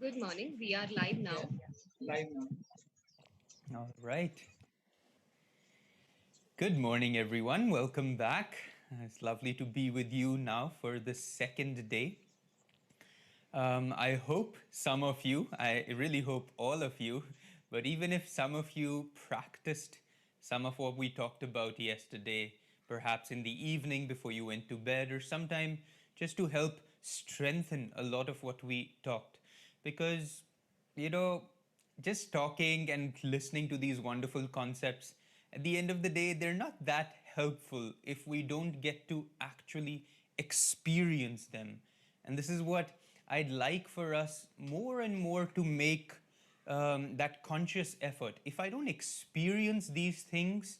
Good morning. We are live Yeah, now. live now. All right. Good morning, everyone. Welcome back. It's lovely to be with you now for the second day. I hope some of you, I really hope all of you, but even if some of you practiced some of what we talked about yesterday, perhaps in the evening before you went to bed, or sometime just to help strengthen a lot of what we talked. Because, you know, just talking and listening to these wonderful concepts, at the end of the day, they're not that helpful if we don't get to actually experience them. And this is what I'd like for us more and more to make that conscious effort. If I don't experience these things,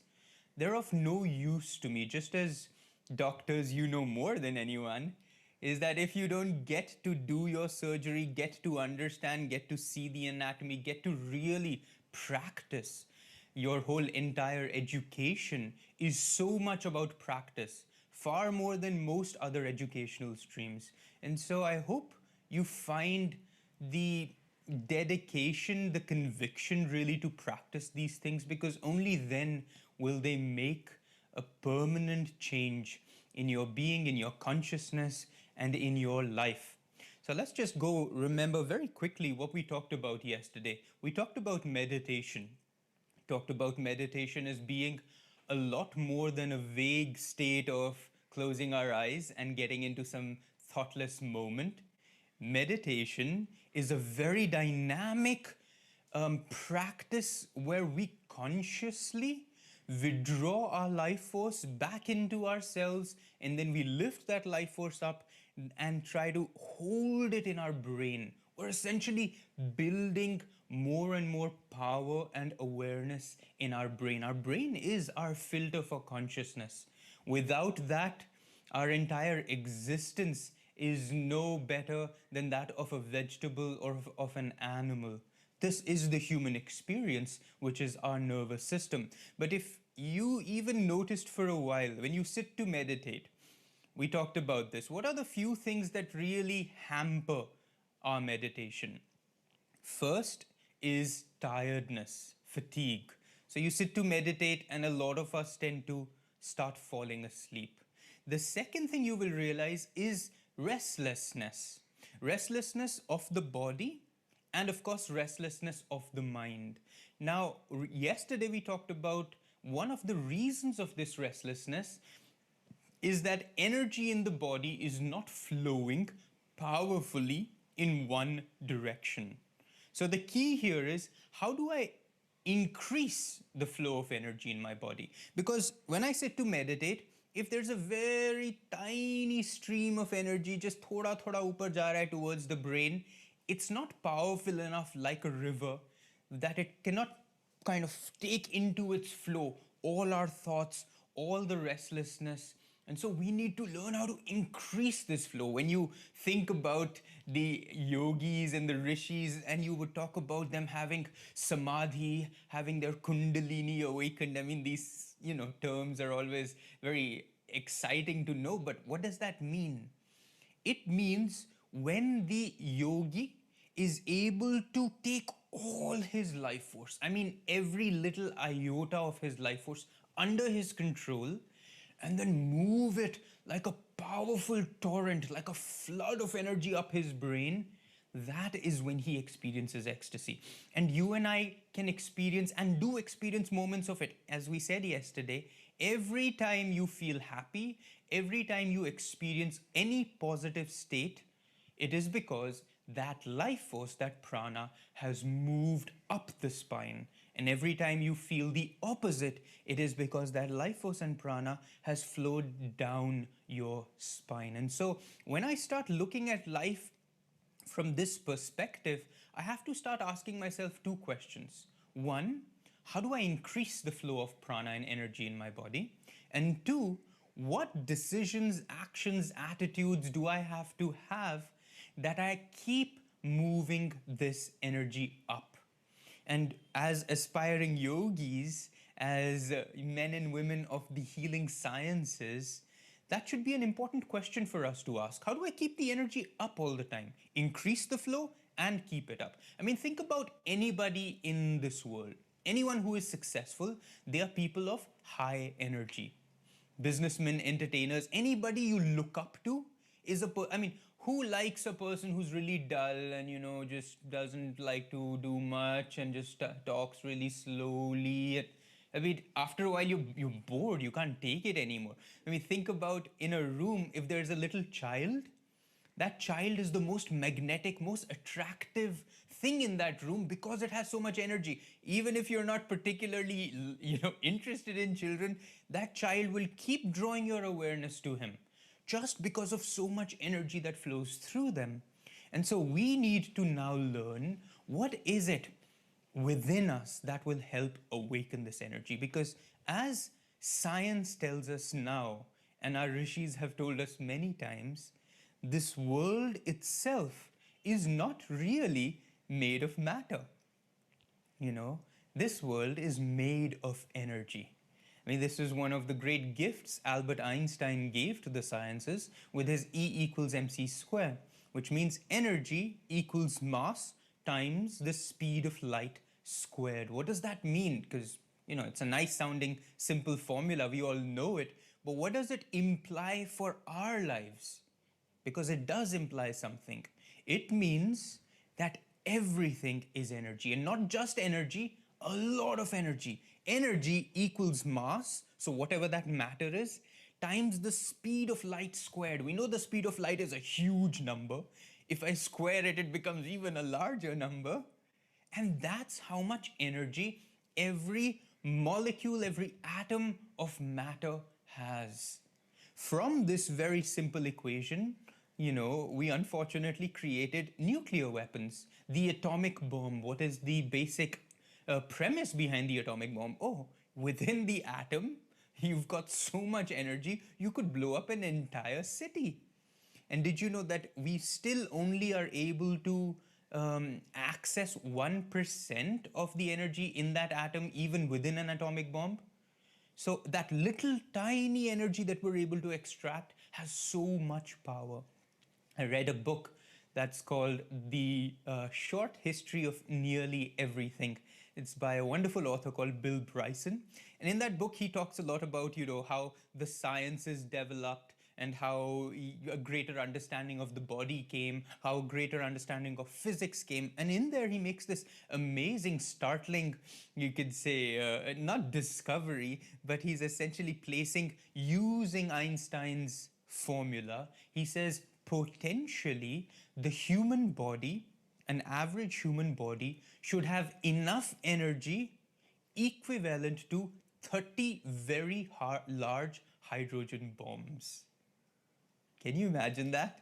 they're of no use to me. Just as doctors, you know more than anyone, is that if you don't get to do your surgery, get to understand, get to see the anatomy, get to really practice, your whole entire education is so much about practice, far more than most other educational streams. And so I hope you find the dedication, the conviction really to practice these things, because only then will they make a permanent change in your being, in your consciousness, and in your life. So let's just go remember very quickly what we talked about yesterday. We talked about meditation. Talked about meditation as being a lot more than a vague state of closing our eyes and getting into some thoughtless moment. Meditation is a very dynamic practice where we consciously withdraw our life force back into ourselves, and then we lift that life force up and try to hold it in our brain. We're essentially building more and more power and awareness in our brain. Our brain is our filter for consciousness. Without that, our entire existence is no better than that of a vegetable or of an animal. This is the human experience, which is our nervous system. But if you even noticed for a while, when you sit to meditate, we talked about this. What are the few things that really hamper our meditation? First is tiredness, fatigue. So you sit to meditate, and a lot of us tend to start falling asleep. The second thing you will realize is restlessness. Restlessness of the body, and of course, restlessness of the mind. Now, yesterday we talked about one of the reasons of this restlessness is that energy in the body is not flowing powerfully in one direction. So the key here is, how do I increase the flow of energy in my body? Because when I sit to meditate, if there's a very tiny stream of energy just thoda thoda upar ja raha hai towards the brain, it's not powerful enough like a river that it cannot kind of take into its flow all our thoughts, all the restlessness. And so we need to learn how to increase this flow. When you think about the yogis and the rishis, and you would talk about them having samadhi, having their kundalini awakened, I mean, these, terms are always very exciting to know, but what does that mean? It means when the yogi is able to take all his life force, I mean, every little iota of his life force under his control, and then move it like a powerful torrent, like a flood of energy up his brain, that is when he experiences ecstasy. And you and I can experience and do experience moments of it. As we said yesterday, every time you feel happy, every time you experience any positive state, it is because that life force, that prana, has moved up the spine. And every time you feel the opposite, it is because that life force and prana has flowed down your spine. And so when I start looking at life from this perspective, I have to start asking myself two questions. One, how do I increase the flow of prana and energy in my body? And two, what decisions, actions, attitudes do I have to have that I keep moving this energy up? And as aspiring yogis, as men and women of the healing sciences, that should be an important question for us to ask. How do I keep the energy up all the time? Increase the flow and keep it up. I mean, think about anybody in this world. Anyone who is successful, they are people of high energy. Businessmen, entertainers, anybody you look up to is I mean, who likes a person who's really dull and, just doesn't like to do much and just talks really slowly? I mean, after a while, you're bored. You can't take it anymore. I mean, think about in a room, if there's a little child, that child is the most magnetic, most attractive thing in that room because it has so much energy. Even if you're not particularly, interested in children, that child will keep drawing your awareness to him just because of so much energy that flows through them. And so we need to now learn what is it within us that will help awaken this energy. Because as science tells us now, and our rishis have told us many times, this world itself is not really made of matter. This world is made of energy. I mean, this is one of the great gifts Albert Einstein gave to the sciences with his E equals mc square, which means energy equals mass times the speed of light squared. What does that mean? Because, it's a nice sounding simple formula. We all know it. But what does it imply for our lives? Because it does imply something. It means that everything is energy, and not just energy, a lot of energy. Energy equals mass, so whatever that matter is, times the speed of light squared. We know the speed of light is a huge number. If I square it, it becomes even a larger number. And that's how much energy every molecule, every atom of matter has. From this very simple equation, we unfortunately created nuclear weapons. The atomic bomb. What is the basic premise behind the atomic bomb? Oh, within the atom, you've got so much energy, you could blow up an entire city. And did you know that we still only are able to access 1% of the energy in that atom, even within an atomic bomb? So that little tiny energy that we're able to extract has so much power. I read a book that's called The Short History of Nearly Everything. It's by a wonderful author called Bill Bryson. And in that book, he talks a lot about, how the sciences developed and how a greater understanding of the body came, how a greater understanding of physics came. And in there, he makes this amazing, startling, you could say, not discovery, but he's essentially placing, using Einstein's formula, he says, potentially the human body, an average human body, should have enough energy equivalent to 30 very large hydrogen bombs. Can you imagine that?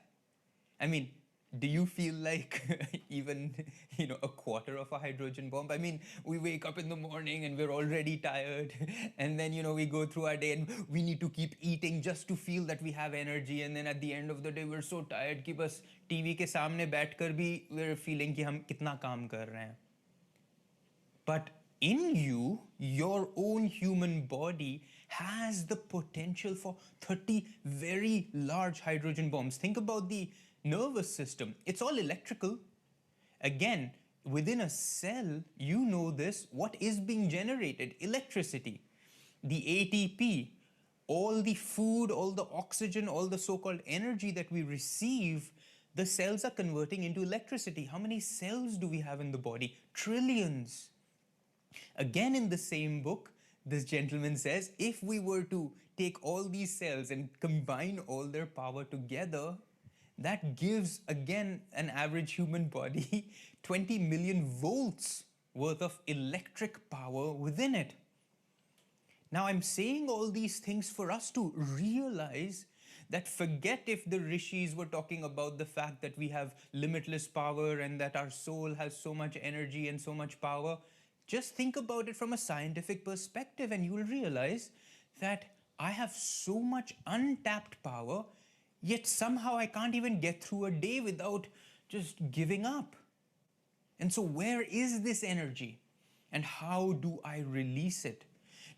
I mean, do you feel like even, a quarter of a hydrogen bomb? I mean, we wake up in the morning and we're already tired. And then, we go through our day and we need to keep eating just to feel that we have energy. And then at the end of the day, we're so tired कि बस TV के सामने बैठकर भी we're feeling कि हम कितना काम कर रहे हैं. But in you, your own human body has the potential for 30 very large hydrogen bombs. Think about the nervous system. It's all electrical. Again, within a cell, you know this, what is being generated? Electricity. The ATP, all the food, all the oxygen, all the so-called energy that we receive, the cells are converting into electricity. How many cells do we have in the body? Trillions. Again, in the same book, this gentleman says, if we were to take all these cells and combine all their power together, that gives, again, an average human body 20 million volts worth of electric power within it. Now, I'm saying all these things for us to realize that forget if the rishis were talking about the fact that we have limitless power and that our soul has so much energy and so much power. Just think about it from a scientific perspective and you will realize that I have so much untapped power, yet somehow I can't even get through a day without just giving up. And so where is this energy? And how do I release it?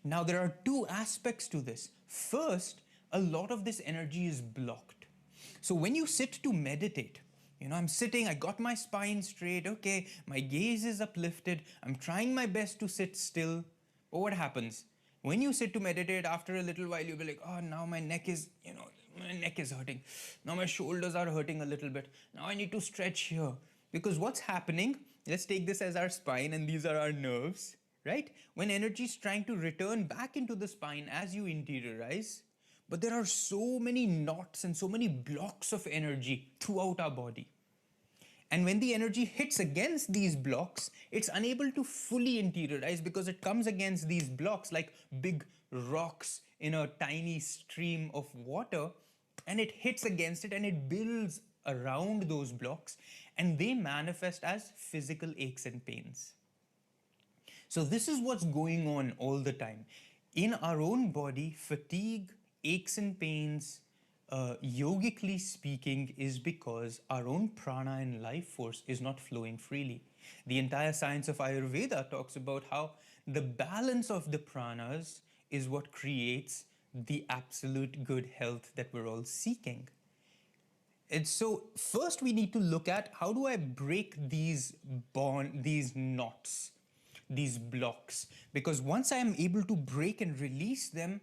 Now, there are two aspects to this. First, a lot of this energy is blocked. So when you sit to meditate, I'm sitting, I got my spine straight, okay, my gaze is uplifted, I'm trying my best to sit still. But what happens? When you sit to meditate, after a little while, you'll be like, oh, now my neck is hurting. Now my shoulders are hurting a little bit. Now I need to stretch here. Because what's happening, let's take this as our spine and these are our nerves, right? When energy is trying to return back into the spine as you interiorize, but there are so many knots and so many blocks of energy throughout our body. And when the energy hits against these blocks, it's unable to fully interiorize because it comes against these blocks like big rocks in a tiny stream of water, and it hits against it and it builds around those blocks, and they manifest as physical aches and pains. So, this is what's going on all the time. In our own body, fatigue, aches and pains, yogically speaking, is because our own prana and life force is not flowing freely. The entire science of Ayurveda talks about how the balance of the pranas is what creates the absolute good health that we're all seeking. And so first we need to look at how do I break these knots, these blocks, because once I am able to break and release them,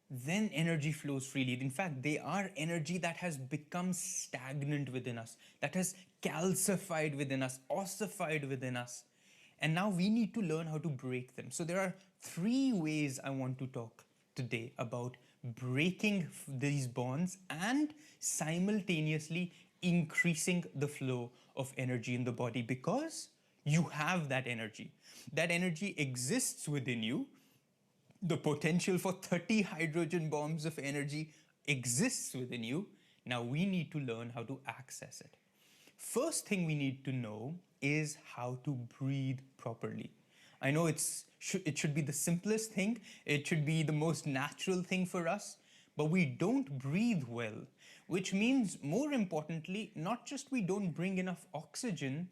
then energy flows freely. In fact, they are energy that has become stagnant within us, that has calcified within us, ossified within us. And now we need to learn how to break them. So there are three ways I want to talk today about breaking these bonds and simultaneously increasing the flow of energy in the body, because you have that energy. That energy exists within you. The potential for 30 hydrogen bombs of energy exists within you. Now we need to learn how to access it. First thing we need to know is how to breathe properly. I know it should be the simplest thing, it should be the most natural thing for us, but we don't breathe well, which means, more importantly, not just we don't bring enough oxygen,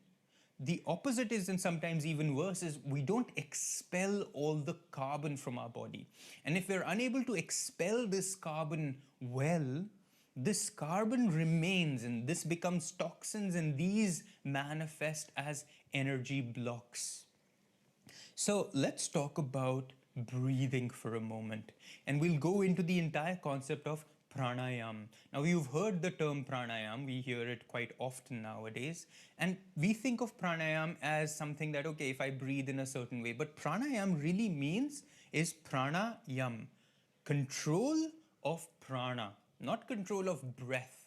the opposite is, and sometimes even worse, is we don't expel all the carbon from our body. And if we're unable to expel this carbon well, this carbon remains and this becomes toxins, and these manifest as energy blocks. So let's talk about breathing for a moment, and we'll go into the entire concept of pranayam. Now, you've heard the term pranayam, we hear it quite often nowadays, and we think of pranayam as something that, okay, if I breathe in a certain way, but pranayam really means is pranayam, control of prana, not control of breath.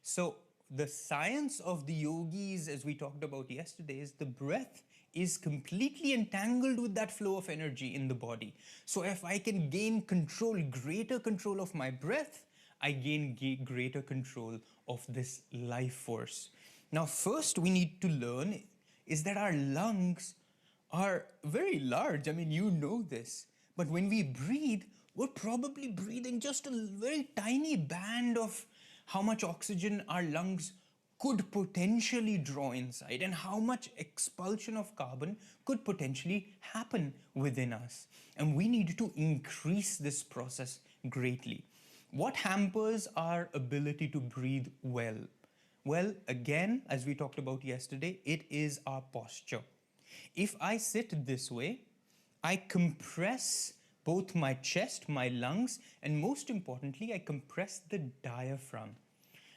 So the science of the yogis, as we talked about yesterday, is the breath is completely entangled with that flow of energy in the body. So if I can gain control, greater control of my breath, I gain greater control of this life force. Now, first we need to learn is that our lungs are very large. I mean, you know this. But when we breathe, we're probably breathing just a very tiny band of how much oxygen our lungs could potentially draw inside and how much expulsion of carbon could potentially happen within us. And we need to increase this process greatly. What hampers our ability to breathe well? Well, again, as we talked about yesterday, it is our posture. If I sit this way, I compress both my chest, my lungs, and most importantly, I compress the diaphragm.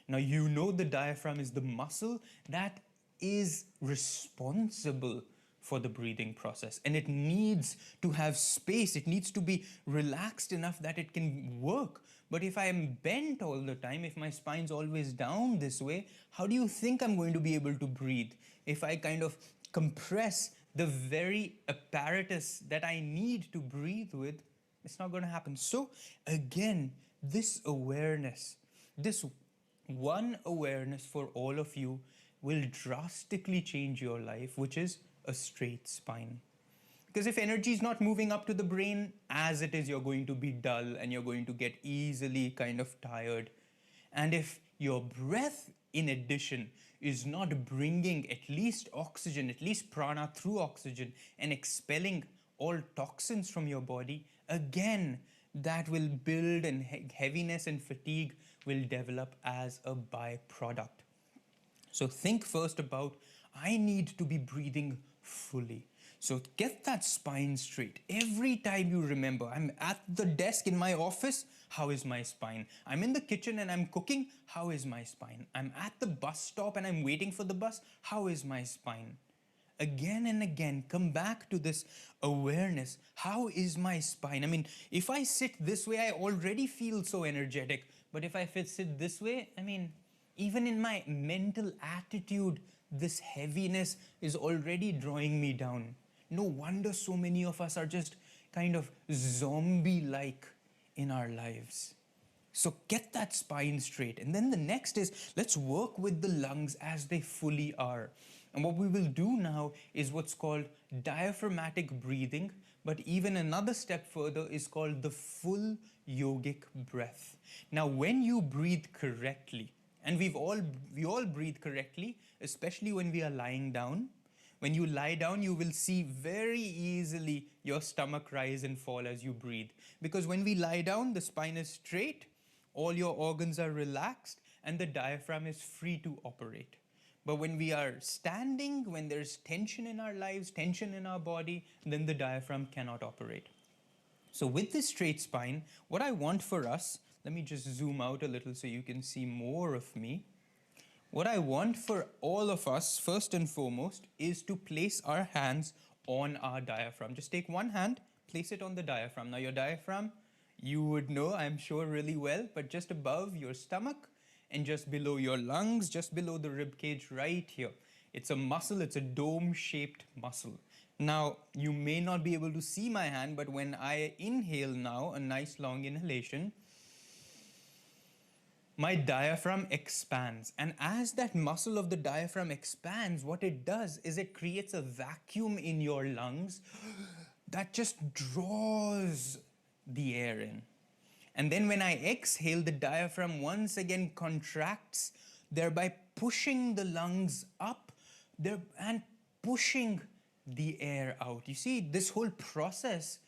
Now, you know the diaphragm is the muscle that is responsible for the breathing process, and it needs to have space. It needs to be relaxed enough that it can work. But if I am bent all the time, if my spine's always down this way, how do you think I'm going to be able to breathe? If I kind of compress the very apparatus that I need to breathe with, it's not going to happen. So again, this awareness, this one awareness for all of you will drastically change your life, which is a straight spine. Because if energy is not moving up to the brain, as it is, you're going to be dull and you're going to get easily kind of tired. And if your breath, in addition, is not bringing at least oxygen, at least prana through oxygen, and expelling all toxins from your body, again, that will build, and heaviness and fatigue will develop as a byproduct. So think first about, I need to be breathing fully. So get that spine straight. Every time you remember, I'm at the desk in my office, how is my spine? I'm in the kitchen and I'm cooking, how is my spine? I'm at the bus stop and I'm waiting for the bus, how is my spine? Again and again, come back to this awareness. How is my spine? I mean, if I sit this way, I already feel so energetic. But if I sit this way, I mean, even in my mental attitude, this heaviness is already drawing me down. No wonder so many of us are just kind of zombie like in our lives. So get that spine straight. And then the next is, let's work with the lungs as they fully are. And what we will do now is what's called diaphragmatic breathing, but even another step further is called the full yogic breath. Now, when you breathe correctly, and we all breathe correctly, especially when we are lying down. When you lie down, you will see very easily your stomach rise and fall as you breathe. Because when we lie down, the spine is straight, all your organs are relaxed, and the diaphragm is free to operate. But when we are standing, when there's tension in our lives, tension in our body, then the diaphragm cannot operate. So with this straight spine, what I want for us, let me just zoom out a little so you can see more of me. What I want for all of us, first and foremost, is to place our hands on our diaphragm. Just take one hand, place it on the diaphragm. Now your diaphragm, you would know, I'm sure, really well, but just above your stomach and just below your lungs, just below the rib cage right here. It's a muscle, it's a dome-shaped muscle. Now, you may not be able to see my hand, but when I inhale now, a nice long inhalation, my diaphragm expands. And as that muscle of the diaphragm expands, what it does is it creates a vacuum in your lungs that just draws the air in. And then when I exhale, the diaphragm once again contracts, thereby pushing the lungs up and pushing the air out. You see, this whole process,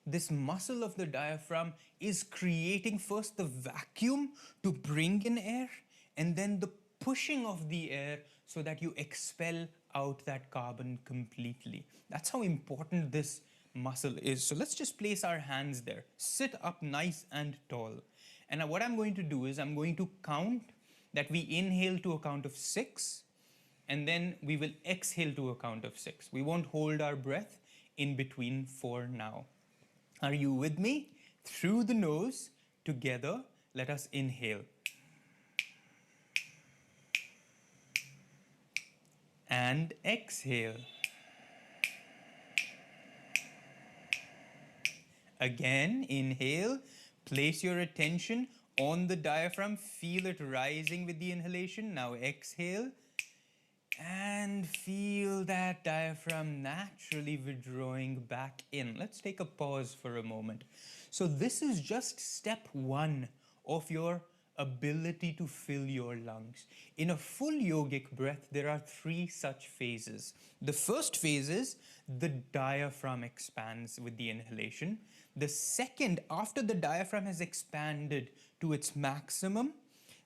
this muscle of the diaphragm is creating first the vacuum to bring in air, and then the pushing of the air so that you expel out that carbon completely. That's how important this muscle is. So let's just place our hands there. Sit up nice and tall. And what I'm going to do is I'm going to count that we inhale to a count of 6, and then we will exhale to a count of 6. We won't hold our breath in between for now. Are you with me? Through the nose, together, let us inhale. And exhale. Again, inhale. Place your attention on the diaphragm. Feel it rising with the inhalation. Now exhale. And feel that diaphragm naturally withdrawing back in. Let's take a pause for a moment. So this is just step 1 of your ability to fill your lungs. In a full yogic breath, there are 3 such phases. The first phase is the diaphragm expands with the inhalation. The second, after the diaphragm has expanded to its maximum,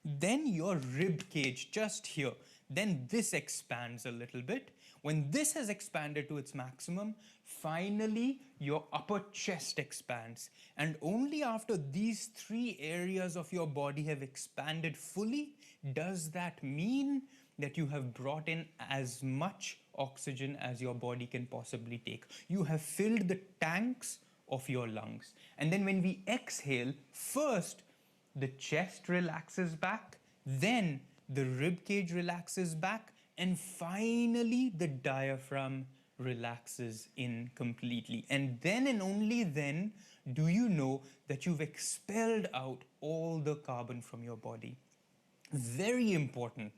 then your rib cage just here, then this expands a little bit. When this has expanded to its maximum, finally your upper chest expands. And only after these 3 areas of your body have expanded fully does that mean that you have brought in as much oxygen as your body can possibly take. You have filled the tanks of your lungs. And then when we exhale, first the chest relaxes back, then the rib cage relaxes back, and finally the diaphragm relaxes in completely. And then and only then do you know that you've expelled out all the carbon from your body. Very important.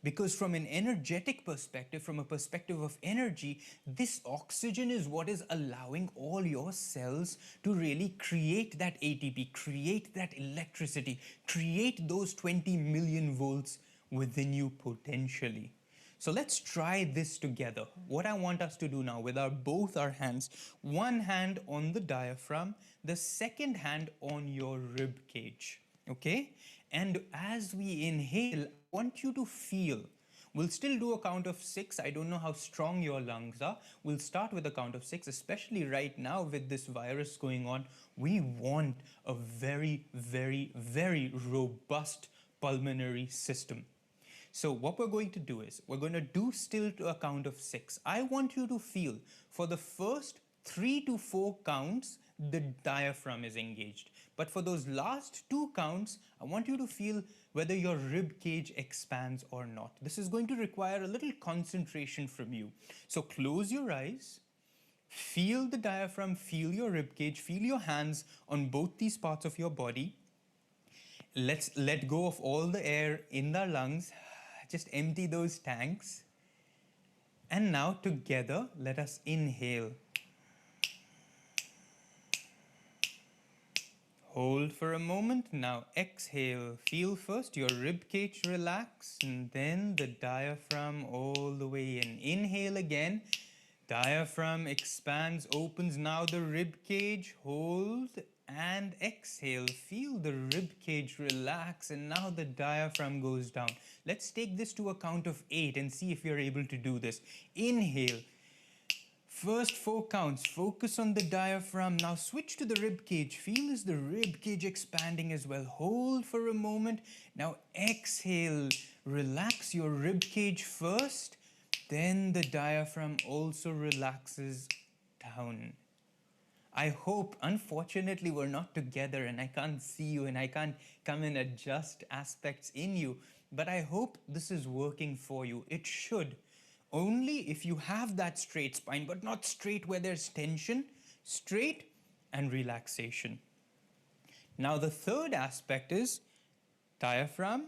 Because from an energetic perspective, from a perspective of energy, this oxygen is what is allowing all your cells to really create that ATP, create that electricity, create those 20 million volts within you potentially. So let's try this together. What I want us to do now with both our hands, one hand on the diaphragm, the second hand on your rib cage, okay? And as we inhale, I want you to feel We'll still do a count of 6. I don't know how strong your lungs are. We'll start with a count of 6, especially right now with this virus going on. We want a very, very, very robust pulmonary system. So what we're going to do is, we're going to do still to a count of 6. I want you to feel for the first 3 to 4 counts, the diaphragm is engaged. But for those last 2 counts, I want you to feel whether your rib cage expands or not. This is going to require a little concentration from you. So close your eyes, feel the diaphragm, feel your rib cage, feel your hands on both these parts of your body. Let's let go of all the air in the lungs. Just empty those tanks. And now together, let us inhale. Hold for a moment. Now exhale. Feel first your rib cage relax and then the diaphragm all the way in. Inhale again. Diaphragm expands, opens. Now the rib cage. Hold and exhale. Feel the rib cage relax and now the diaphragm goes down. Let's take this to a count of 8 and see if you're able to do this. Inhale. First 4 counts, focus on the diaphragm. Now switch to the rib cage. Feel is the rib cage expanding as well. Hold for a moment. Now exhale. Relax your rib cage first. Then the diaphragm also relaxes down. I hope, unfortunately, we're not together and I can't see you and I can't come and adjust aspects in you. But I hope this is working for you. It should. Only if you have that straight spine, but not straight where there's tension, straight and relaxation. Now the third aspect is diaphragm,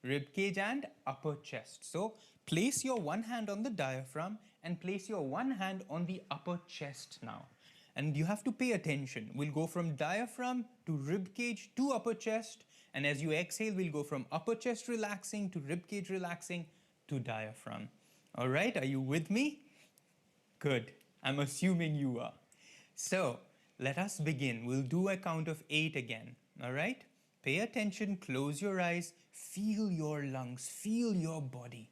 rib cage and upper chest. So place your one hand on the diaphragm and place your one hand on the upper chest now. And you have to pay attention. We'll go from diaphragm to rib cage to upper chest. And as you exhale, we'll go from upper chest relaxing to rib cage relaxing to diaphragm. All right, are you with me? Good. I'm assuming you are. So let us begin. We'll do a count of 8 again. All right? Pay attention, close your eyes, feel your lungs, feel your body.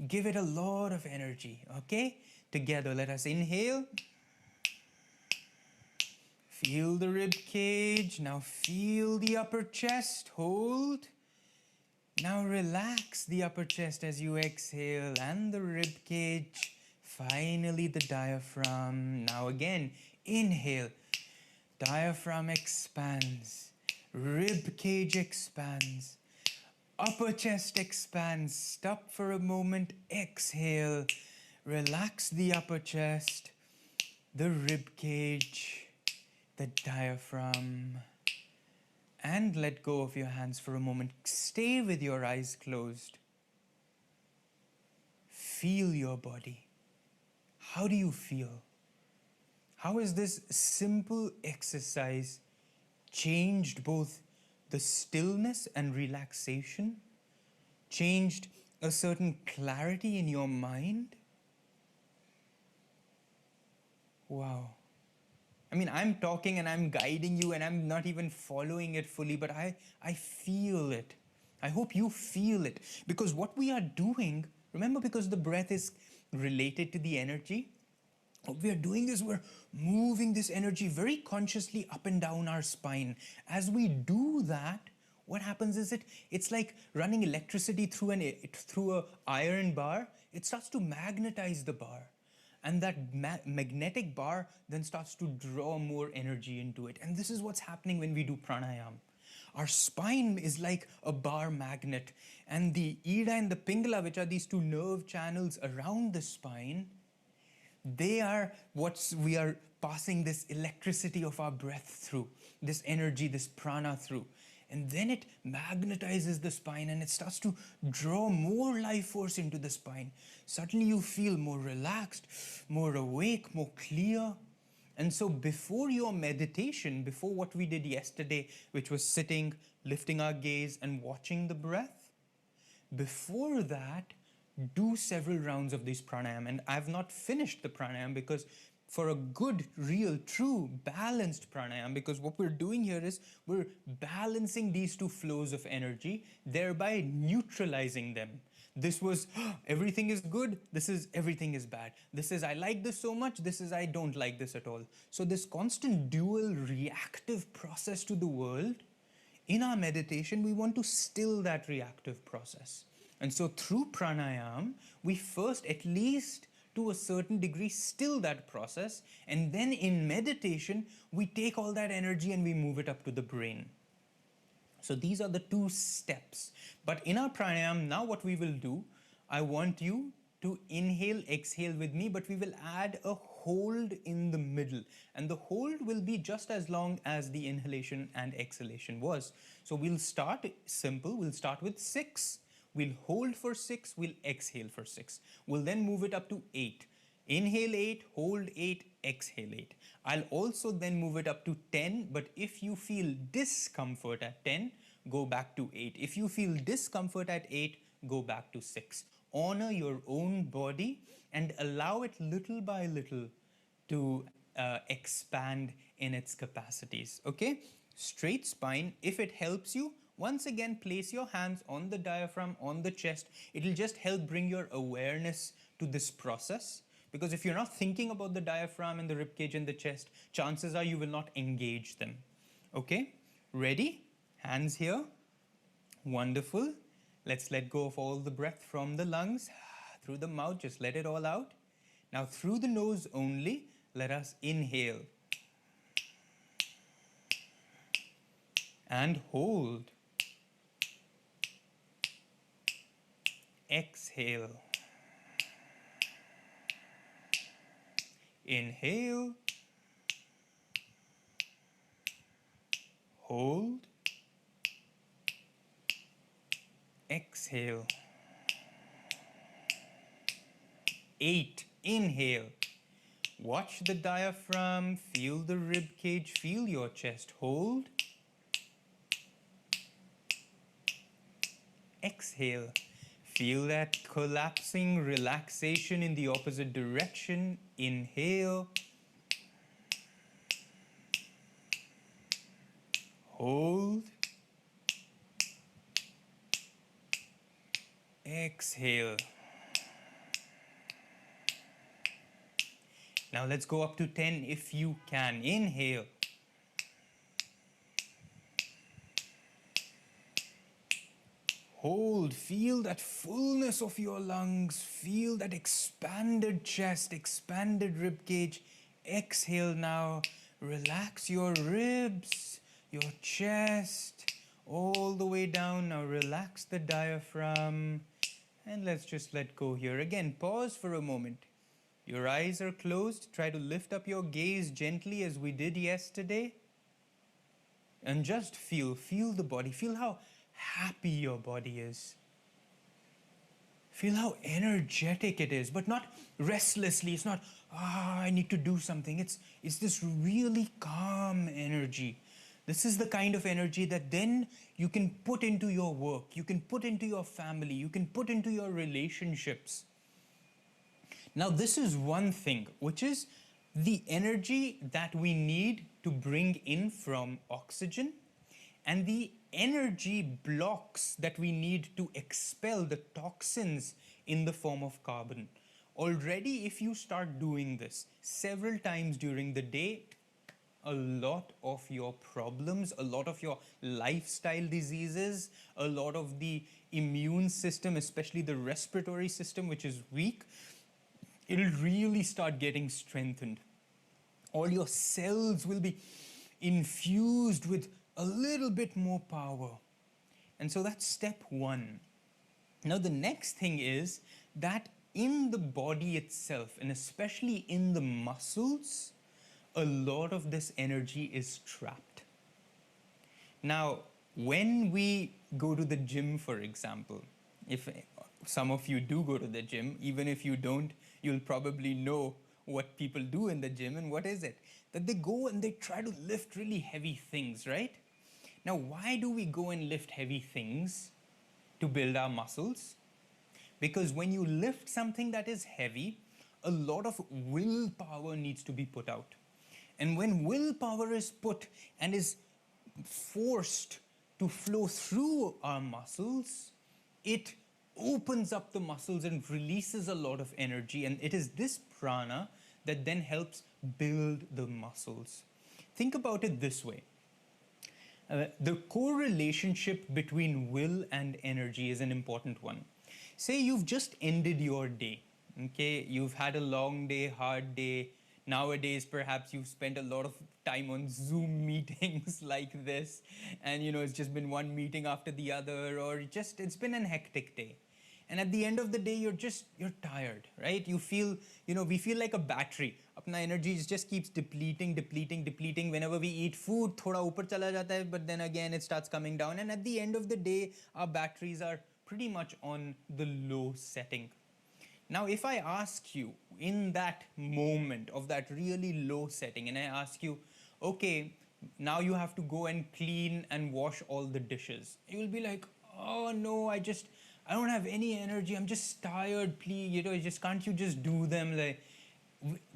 Give it a lot of energy, okay? Together, let us inhale. Feel the rib cage. Now feel the upper chest. Hold. Now relax the upper chest as you exhale and the rib cage. Finally the diaphragm. Now again, inhale. Diaphragm expands. Rib cage expands. Upper chest expands. Stop for a moment. Exhale. Relax the upper chest. The rib cage. The diaphragm. And let go of your hands for a moment. Stay with your eyes closed. Feel your body. How do you feel? How has this simple exercise changed both the stillness and relaxation? Changed a certain clarity in your mind? Wow. I mean, I'm talking and I'm guiding you and I'm not even following it fully, but I feel it. I hope you feel it. Because what we are doing, remember, because the breath is related to the energy, what we are doing is we're moving this energy very consciously up and down our spine. As we do that, what happens is it's like running electricity through a iron bar. It starts to magnetize the bar. And that magnetic bar then starts to draw more energy into it. And this is what's happening when we do pranayama. Our spine is like a bar magnet. And the Ida and the Pingala, which are these 2 nerve channels around the spine, they are what we are passing this electricity of our breath through, this energy, this prana through. And then it magnetizes the spine and it starts to draw more life force into the spine. Suddenly you feel more relaxed, more awake, more clear. And so before your meditation, before what we did yesterday, which was sitting, lifting our gaze and watching the breath, before that, do several rounds of these pranayama. And I've not finished the pranayama because for a good, real, true, balanced pranayama, because what we're doing here is we're balancing these 2 flows of energy, thereby neutralizing them. This was everything is good, this is everything is bad. This is I like this so much, this is I don't like this at all. So this constant dual reactive process to the world, in our meditation, we want to still that reactive process. And so through pranayam, we first, at least to a certain degree, still that process. And then in meditation, we take all that energy and we move it up to the brain. So these are the two steps. But in our pranayam, now what we will do, I want you to inhale, exhale with me, but we will add a hold in the middle. And the hold will be just as long as the inhalation and exhalation was. So we'll start simple. We'll start with 6. We'll hold for 6. We'll exhale for 6. We'll then move it up to 8. Inhale 8, hold 8, exhale 8. I'll also then move it up to 10, but if you feel discomfort at 10, go back to 8. If you feel discomfort at 8, go back to 6. Honor your own body and allow it little by little to expand in its capacities. Okay? Straight spine. If it helps you, once again, place your hands on the diaphragm, on the chest. It'll just help bring your awareness to this process. Because if you're not thinking about the diaphragm and the ribcage and the chest, chances are you will not engage them. Okay? Ready? Hands here. Wonderful. Let's let go of all the breath from the lungs. Through the mouth, just let it all out. Now through the nose only, let us inhale. And hold. Exhale. Inhale. Hold. Exhale. 8. Inhale. Watch the diaphragm, feel the rib cage, feel your chest. Hold. Exhale. Feel that collapsing relaxation in the opposite direction. Inhale. Hold. Exhale. Now let's go up to 10 if you can. Inhale. Hold. Feel that fullness of your lungs. Feel that expanded chest, expanded rib cage. Exhale now. Relax your ribs, your chest, all the way down. Now relax the diaphragm. And let's just let go here. Again, pause for a moment. Your eyes are closed. Try to lift up your gaze gently as we did yesterday. And just feel the body. Feel how happy your body is. Feel how energetic it is, but not restlessly. It's not, I need to do something. It's this really calm energy. This is the kind of energy that then you can put into your work, you can put into your family, you can put into your relationships. Now, this is one thing, which is the energy that we need to bring in from oxygen and the energy blocks that we need to expel the toxins in the form of carbon. Already, if you start doing this several times during the day, a lot of your problems, a lot of your lifestyle diseases, a lot of the immune system, especially the respiratory system, which is weak, it'll really start getting strengthened. All your cells will be infused with a little bit more power. And so that's step 1. Now the next thing is that in the body itself, and especially in the muscles, a lot of this energy is trapped. Now, when we go to the gym, for example, if some of you do go to the gym, even if you don't, you'll probably know what people do in the gym. And what is it? That they go and they try to lift really heavy things, right? Now, why do we go and lift heavy things? To build our muscles. Because when you lift something that is heavy, a lot of willpower needs to be put out. And when willpower is put and is forced to flow through our muscles, it opens up the muscles and releases a lot of energy. And it is this prana that then helps build the muscles. Think about it this way. The correlationship between will and energy is an important one. Say you've just ended your day, okay? You've had a long day, hard day. Nowadays, perhaps you've spent a lot of time on Zoom meetings like this, and it's just been one meeting after the other, or just it's been a hectic day. And at the end of the day, you're tired, right? You feel, we feel like a battery. Apna energy just keeps depleting. Whenever we eat food, thoda upar chala jata hai, but then again it starts coming down. And at the end of the day, our batteries are pretty much on the low setting. Now, if I ask you in that moment of that really low setting, and I ask you, okay, now you have to go and clean and wash all the dishes, you will be like, oh no, I don't have any energy. I'm just tired. Please, can't you just do them? Like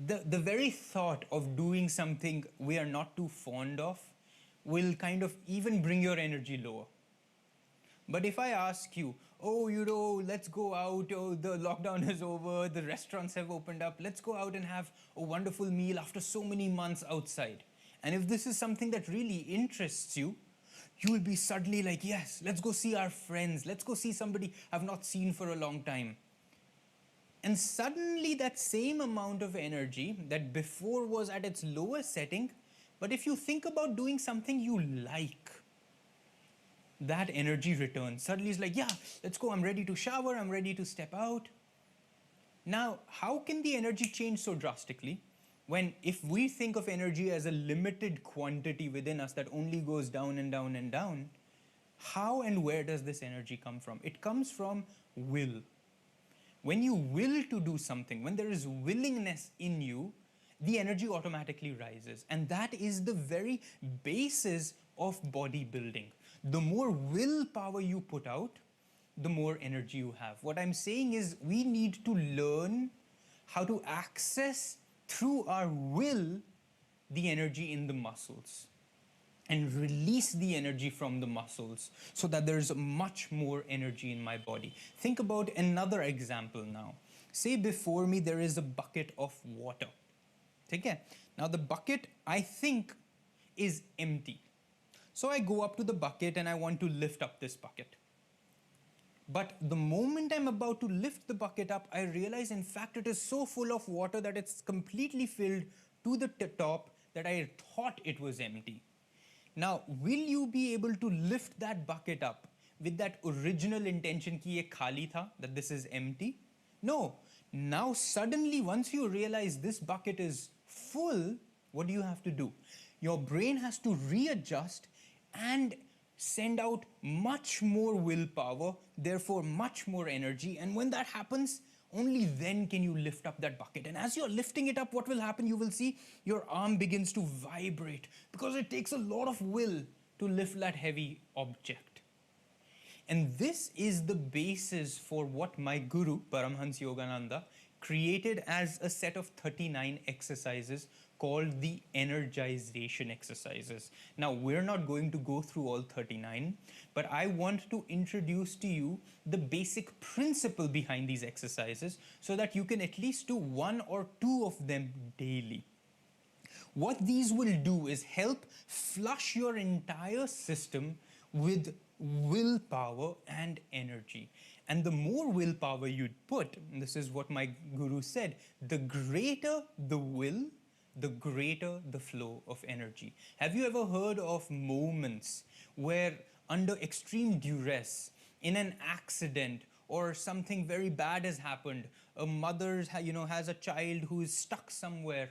the very thought of doing something we are not too fond of will kind of even bring your energy lower. But if I ask you, oh, let's go out, oh, the lockdown is over, the restaurants have opened up, let's go out and have a wonderful meal after so many months outside. And if this is something that really interests you, you will be suddenly like, yes, let's go see our friends. Let's go see somebody I've not seen for a long time. And suddenly that same amount of energy that before was at its lowest setting, but if you think about doing something you like, that energy returns. Suddenly it's like, yeah, let's go. I'm ready to shower. I'm ready to step out. Now, how can the energy change so drastically? When if we think of energy as a limited quantity within us that only goes down and down and down, how and where does this energy come from? It comes from will. When you will to do something, when there is willingness in you, the energy automatically rises. And that is the very basis of bodybuilding. The more willpower you put out, the more energy you have. What I'm saying is we need to learn how to access through our will the energy in the muscles and release the energy from the muscles so that there's much more energy in my body. Think about another example now. Say before me there is a bucket of water. Okay? Now the bucket, I think, is empty. So I go up to the bucket and I want to lift up this bucket. But the moment I'm about to lift the bucket up, I realize, in fact, it is so full of water that it's completely filled to the top that I thought it was empty. Now, will you be able to lift that bucket up with that original intention ki ye khali tha, that this is empty? No. Now, suddenly, once you realize this bucket is full, what do you have to do? Your brain has to readjust and send out much more willpower, therefore much more energy. And when that happens, only then can you lift up that bucket. And as you're lifting it up, what will happen? You will see your arm begins to vibrate because it takes a lot of will to lift that heavy object. And this is the basis for what my guru, Paramhans Yogananda, created as a set of 39 exercises called the energization exercises. Now, we're not going to go through all 39, but I want to introduce to you the basic principle behind these exercises so that you can at least do one or two of them daily. What these will do is help flush your entire system with willpower and energy. And the more willpower you put, and this is what my guru said, the greater the will, the greater the flow of energy. Have you ever heard of moments where under extreme duress, in an accident or something very bad has happened, a mother has a child who is stuck somewhere,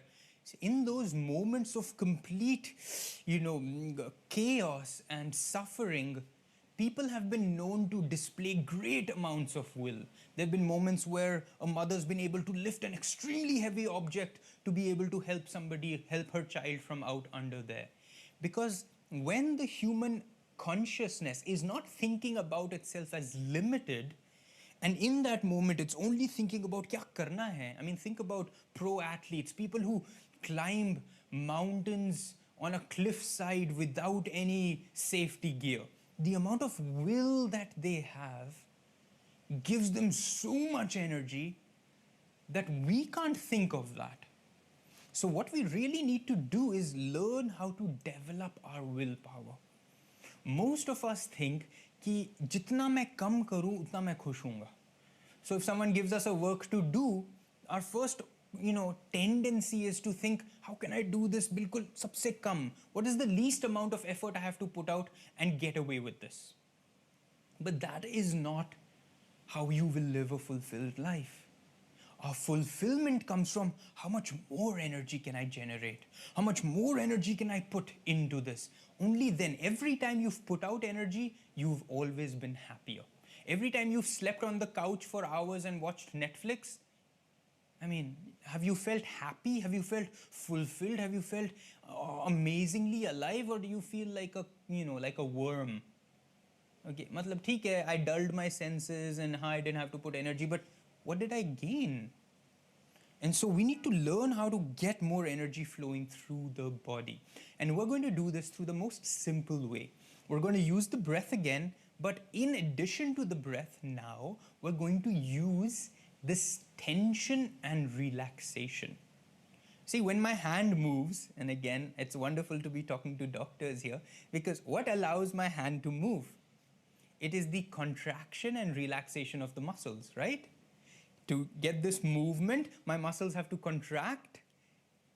in those moments of complete chaos and suffering, people have been known to display great amounts of will. There have been moments where a mother's been able to lift an extremely heavy object to be able to help somebody, help her child from out under there. Because when the human consciousness is not thinking about itself as limited, and in that moment, it's only thinking about kya karna hai. I mean, think about pro athletes, people who climb mountains on a cliffside without any safety gear. The amount of will that they have gives them so much energy that we can't think of that. So what we really need to do is learn how to develop our willpower. Most of us think कि जितना मैं कम करूं उतना मैं खुश होऊंगा. So if someone gives us a work to do, our first tendency is to think, how can I do this bilkul sabse kam? What is the least amount of effort I have to put out and get away with this? But that is not how you will live a fulfilled life. Our fulfillment comes from how much more energy can I generate? How much more energy can I put into this? Only then, every time you've put out energy, you've always been happier. Every time you've slept on the couch for hours and watched Netflix, I mean, have you felt happy? Have you felt fulfilled? Have you felt amazingly alive? Or do you feel like a worm? Okay, matlab, theek hai, I dulled my senses and I didn't have to put energy, but what did I gain? And so we need to learn how to get more energy flowing through the body. And we're going to do this through the most simple way. We're going to use the breath again, but in addition to the breath now, we're going to use this tension and relaxation. See, when my hand moves, and again, it's wonderful to be talking to doctors here, because what allows my hand to move? It is the contraction and relaxation of the muscles, right? To get this movement, my muscles have to contract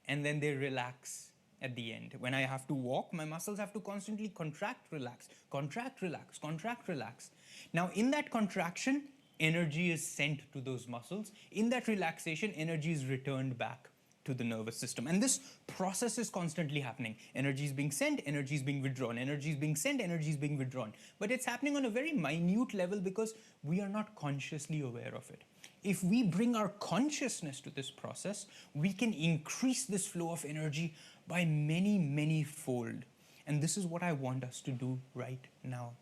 and then they relax at the end. When I have to walk, my muscles have to constantly contract, relax, contract, relax, contract, relax. Now, in that contraction, energy is sent to those muscles. In that relaxation, energy is returned back to the nervous system. And this process is constantly happening. Energy is being sent, energy is being withdrawn, energy is being sent, energy is being withdrawn. But it's happening on a very minute level because we are not consciously aware of it. If we bring our consciousness to this process, we can increase this flow of energy by many, many fold. And this is what I want us to do right now.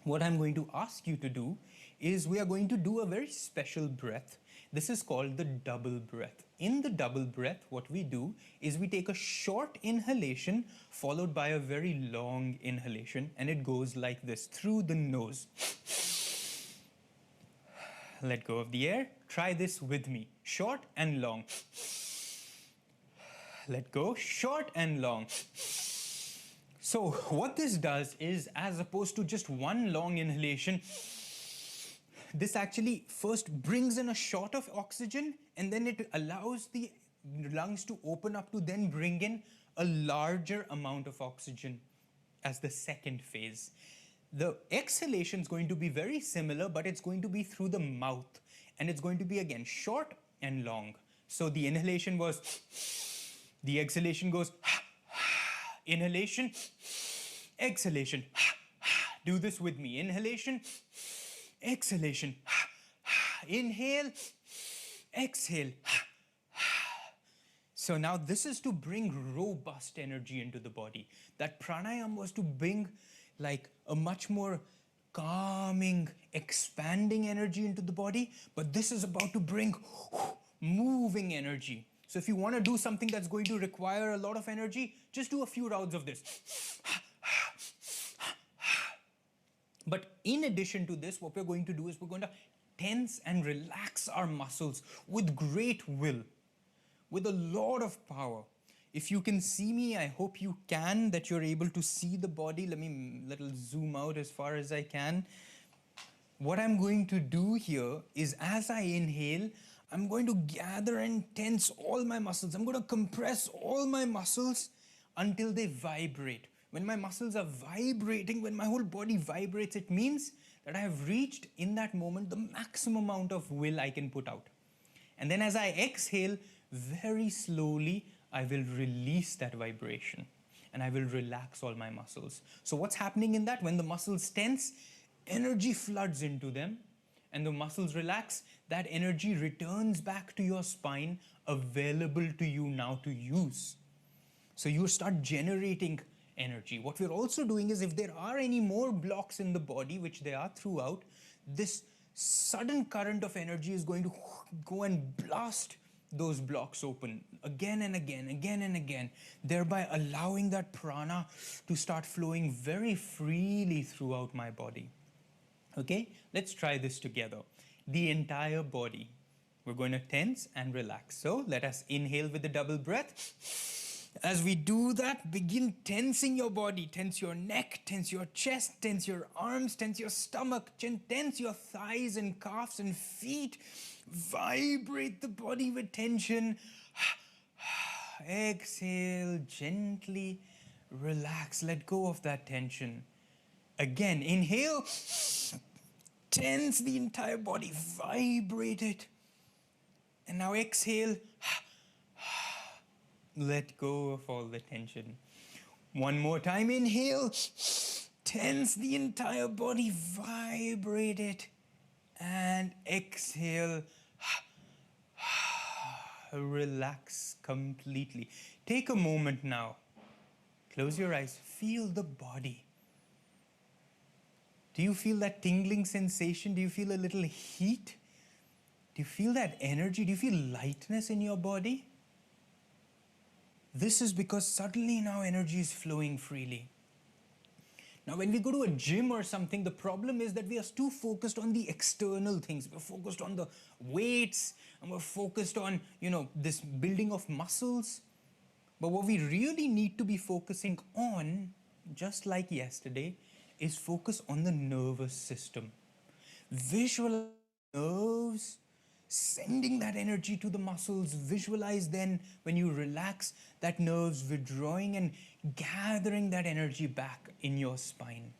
What I'm going to ask you to do is we are going to do a very special breath. This is called the double breath. In the double breath, what we do is we take a short inhalation followed by a very long inhalation, and it goes like this through the nose. Let go of the air. Try this with me. Short and long. Let go. Short and long. So what this does is, as opposed to just one long inhalation, this actually first brings in a shot of oxygen, and then it allows the lungs to open up to then bring in a larger amount of oxygen as the second phase. The exhalation is going to be very similar, but it's going to be through the mouth, and it's going to be again short and long. So the inhalation was, the exhalation goes, inhalation, exhalation. Do this with me. Inhalation, exhalation. Inhale, exhale. So now this is to bring robust energy into the body. That pranayama was to bring like a much more calming, expanding energy into the body, but this is about to bring moving energy. So if you want to do something that's going to require a lot of energy, just do a few rounds of this. But in addition to this, what we're going to do is we're going to tense and relax our muscles with great will, with a lot of power. If you can see me, I hope you can, that you're able to see the body. Let me little zoom out as far as I can. What I'm going to do here is, as I inhale, I'm going to gather and tense all my muscles. I'm going to compress all my muscles until they vibrate. When my muscles are vibrating, when my whole body vibrates, it means that I have reached in that moment the maximum amount of will I can put out. And then as I exhale, very slowly, I will release that vibration and I will relax all my muscles. So what's happening in that? When the muscles tense, energy floods into them, and the muscles relax, that energy returns back to your spine, available to you now to use. So you start generating energy. What we're also doing is, if there are any more blocks in the body, which there are throughout, this sudden current of energy is going to go and blast those blocks open again and again, again and again, thereby allowing that prana to start flowing very freely throughout my body. Okay, let's try this together. The entire body. We're going to tense and relax. So let us inhale with the double breath. As we do that, begin tensing your body. Tense your neck, tense your chest, tense your arms, tense your stomach, tense your thighs and calves and feet. Vibrate the body with tension. Exhale, gently relax. Let go of that tension. Again, inhale. Tense the entire body, vibrate it. And now exhale. Let go of all the tension. One more time, inhale. Tense the entire body, vibrate it. And exhale. Relax completely. Take a moment now. Close your eyes. Feel the body. Do you feel that tingling sensation? Do you feel a little heat? Do you feel that energy? Do you feel lightness in your body? This is because suddenly now energy is flowing freely. Now, when we go to a gym or something, the problem is that we are too focused on the external things. We're focused on the weights, and we're focused on, this building of muscles. But what we really need to be focusing on, just like yesterday, is focus on the nervous system. Visualize nerves sending that energy to the muscles. Visualize then when you relax that nerves withdrawing and gathering that energy back in your spine.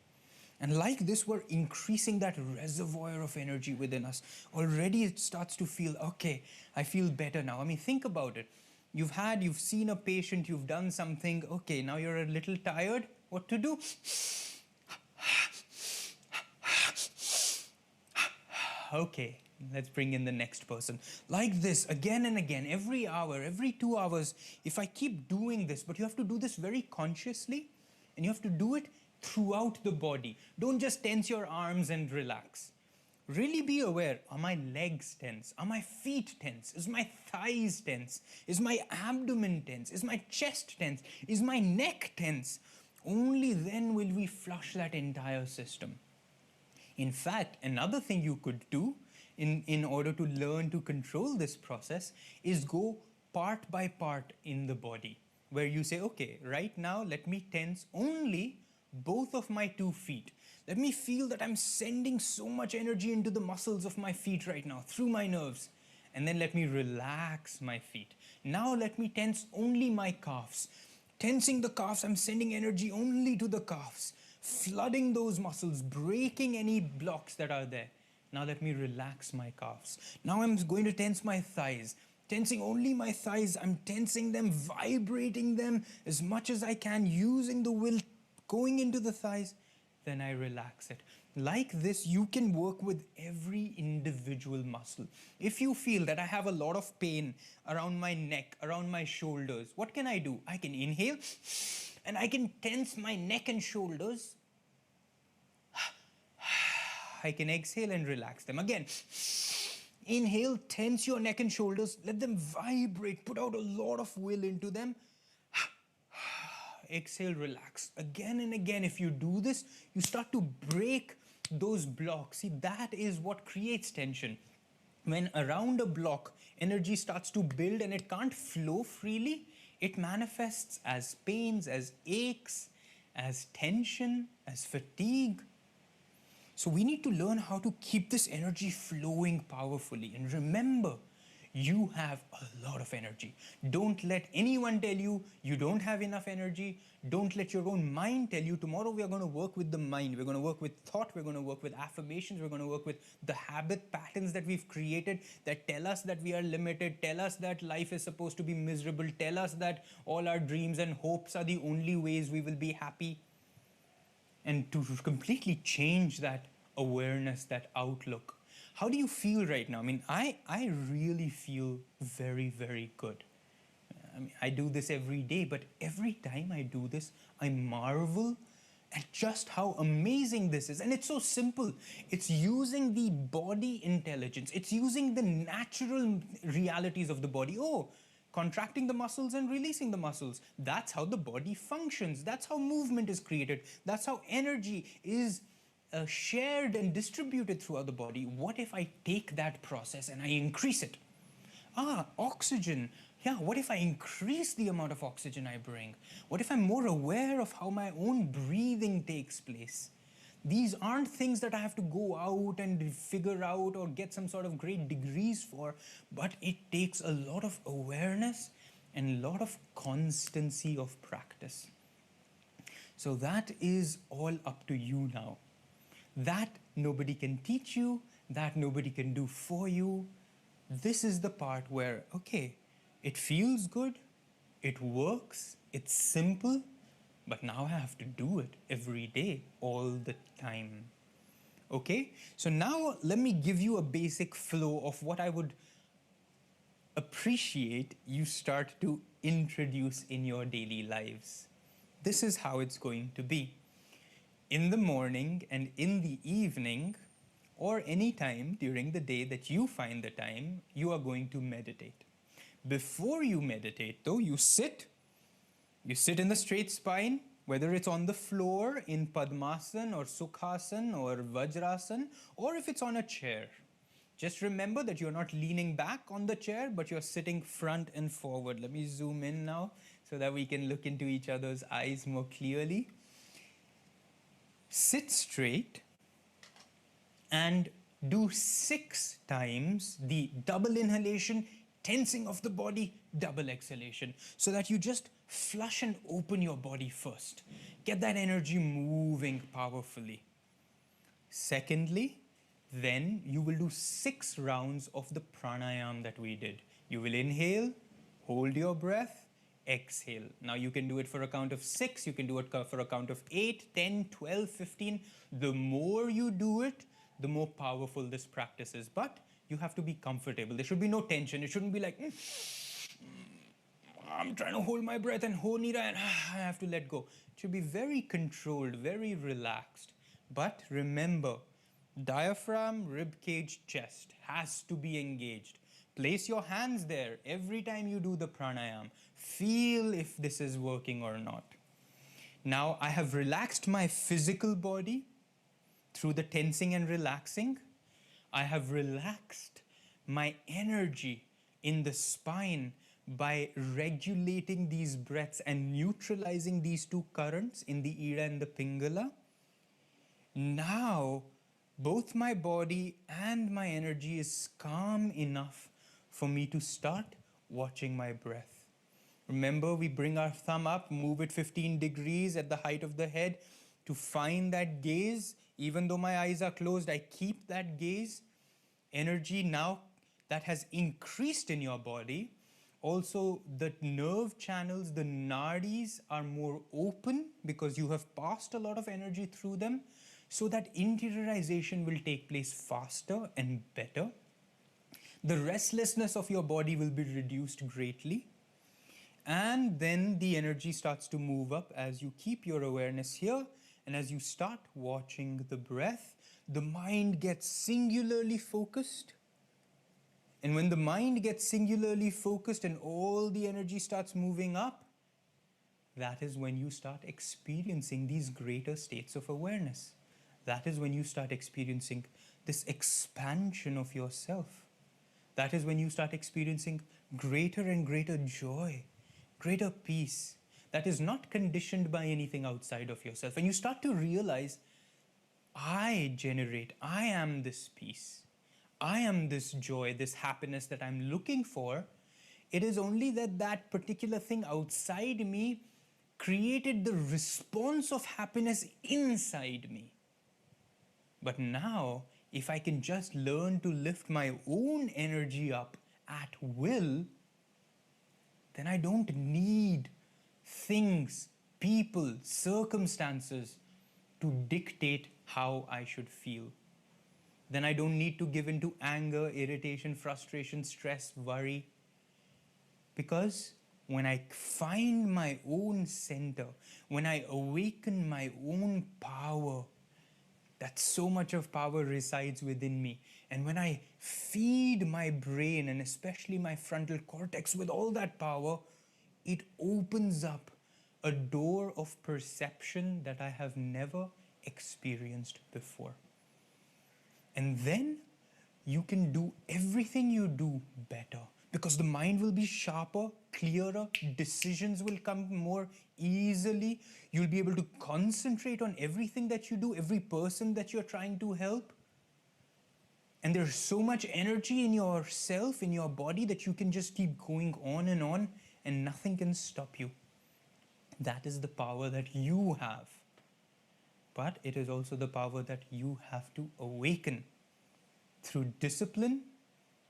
And like this, we're increasing that reservoir of energy within us. Already it starts to feel, okay, I feel better now. I mean, think about it. You've seen a patient, you've done something, okay, now you're a little tired. What to do? Okay, let's bring in the next person. Like this, again and again, every hour, every 2 hours, if I keep doing this, but you have to do this very consciously, and you have to do it throughout the body. Don't just tense your arms and relax. Really be aware, are my legs tense? Are my feet tense? Is my thighs tense? Is my abdomen tense? Is my chest tense? Is my neck tense? Only then will we flush that entire system. In fact, another thing you could do in order to learn to control this process is go part by part in the body, where you say, okay, right now let me tense only both of my 2 feet. Let me feel that I'm sending so much energy into the muscles of my feet right now through my nerves. And then let me relax my feet. Now let me tense only my calves. Tensing the calves, I'm sending energy only to the calves, flooding those muscles, breaking any blocks that are there. Now let me relax my calves. Now I'm going to tense my thighs. Tensing only my thighs, I'm tensing them, vibrating them as much as I can, using the will, going into the thighs. Then I relax it. Like this, you can work with every individual muscle. If you feel that I have a lot of pain around my neck, around my shoulders, what can I do? I can inhale and I can tense my neck and shoulders. I can exhale and relax them. Again, inhale, tense your neck and shoulders, let them vibrate, put out a lot of will into them. Exhale, relax. Again and again, if you do this, you start to break those blocks. See, that is what creates tension. When around a block, energy starts to build and it can't flow freely, it manifests as pains, as aches, as tension, as fatigue. So we need to learn how to keep this energy flowing powerfully. And remember, you have a lot of energy. Don't let anyone tell you you don't have enough energy. Don't let your own mind tell you tomorrow we are going to work with the mind. We're going to work with thought. We're going to work with affirmations. We're going to work with the habit patterns that we've created that tell us that we are limited, tell us that life is supposed to be miserable, tell us that all our dreams and hopes are the only ways we will be happy. And to completely change that awareness, that outlook. How do you feel right now? I mean, I really feel very, very good. I mean, I do this every day, but every time I do this, I marvel at just how amazing this is. And it's so simple. It's using the body intelligence. It's using the natural realities of the body. Oh, contracting the muscles and releasing the muscles. That's how the body functions. That's how movement is created. That's how energy is shared and distributed throughout the body. What if I take that process and I increase it? Oxygen. Yeah, what if I increase the amount of oxygen I bring? What if I'm more aware of how my own breathing takes place? These aren't things that I have to go out and figure out or get some sort of great degrees for, but it takes a lot of awareness and a lot of constancy of practice. So that is all up to you now. That nobody can teach you, that nobody can do for you. This is the part where, okay, it feels good, it works, it's simple, but now I have to do it every day, all the time. Okay, so now let me give you a basic flow of what I would appreciate you start to introduce in your daily lives. This is how it's going to be. In the morning and in the evening, or any time during the day that you find the time, you are going to meditate. Before you meditate, though, you sit in the straight spine, whether it's on the floor in Padmasana or Sukhasana or Vajrasana, or if it's on a chair. Just remember that you're not leaning back on the chair, but you're sitting front and forward. Let me zoom in now so that we can look into each other's eyes more clearly. Sit straight and do 6 times the double inhalation, tensing of the body, double exhalation, so that you just flush and open your body first. Get that energy moving powerfully. Secondly, then you will do 6 rounds of the pranayam that we did. You will inhale, hold your breath, exhale. Now you can do it for a count of 6, you can do it for a count of 8, 10, 12, 15. The more you do it, the more powerful this practice is. But you have to be comfortable. There should be no tension. It shouldn't be like, I'm trying to hold my breath and hold Nira and I have to let go. It should be very controlled, very relaxed. But remember, diaphragm, rib cage, chest has to be engaged. Place your hands there every time you do the pranayam. Feel if this is working or not. Now I have relaxed my physical body through the tensing and relaxing. I have relaxed my energy in the spine by regulating these breaths and neutralizing these 2 currents in the Ida and the Pingala. Now, both my body and my energy is calm enough for me to start watching my breath. Remember, we bring our thumb up, move it 15 degrees at the height of the head to find that gaze. Even though my eyes are closed, I keep that gaze. Energy now that has increased in your body. Also, the nerve channels, the nadis are more open because you have passed a lot of energy through them, so that interiorization will take place faster and better. The restlessness of your body will be reduced greatly. And then the energy starts to move up as you keep your awareness here. And as you start watching the breath, the mind gets singularly focused. And when the mind gets singularly focused and all the energy starts moving up, that is when you start experiencing these greater states of awareness. That is when you start experiencing this expansion of yourself. That is when you start experiencing greater and greater joy, greater peace that is not conditioned by anything outside of yourself. And you start to realize, I am this peace. I am this joy, this happiness that I'm looking for. It is only that that particular thing outside me created the response of happiness inside me. But now, if I can just learn to lift my own energy up at will, then I don't need things, people, circumstances to dictate how I should feel. Then I don't need to give in to anger, irritation, frustration, stress, worry. Because when I find my own center, when I awaken my own power, that so much of power resides within me. And when I feed my brain, and especially my frontal cortex, with all that power, it opens up a door of perception that I have never experienced before. And then you can do everything you do better because the mind will be sharper, clearer, decisions will come more easily. You'll be able to concentrate on everything that you do, every person that you're trying to help. And there's so much energy in yourself, in your body, that you can just keep going on, and nothing can stop you. That is the power that you have. But it is also the power that you have to awaken through discipline,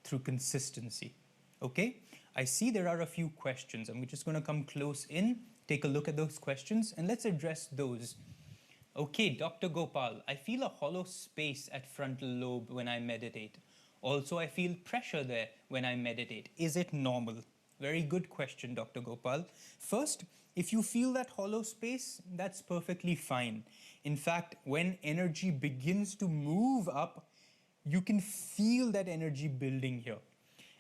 through consistency. Okay? I see there are a few questions. I'm just going to come close in, take a look at those questions, and let's address those. Okay, Dr. Gopal, I feel a hollow space at frontal lobe when I meditate. Also, I feel pressure there when I meditate. Is it normal? Very good question, Dr. Gopal. First, if you feel that hollow space, that's perfectly fine. In fact, when energy begins to move up, you can feel that energy building here.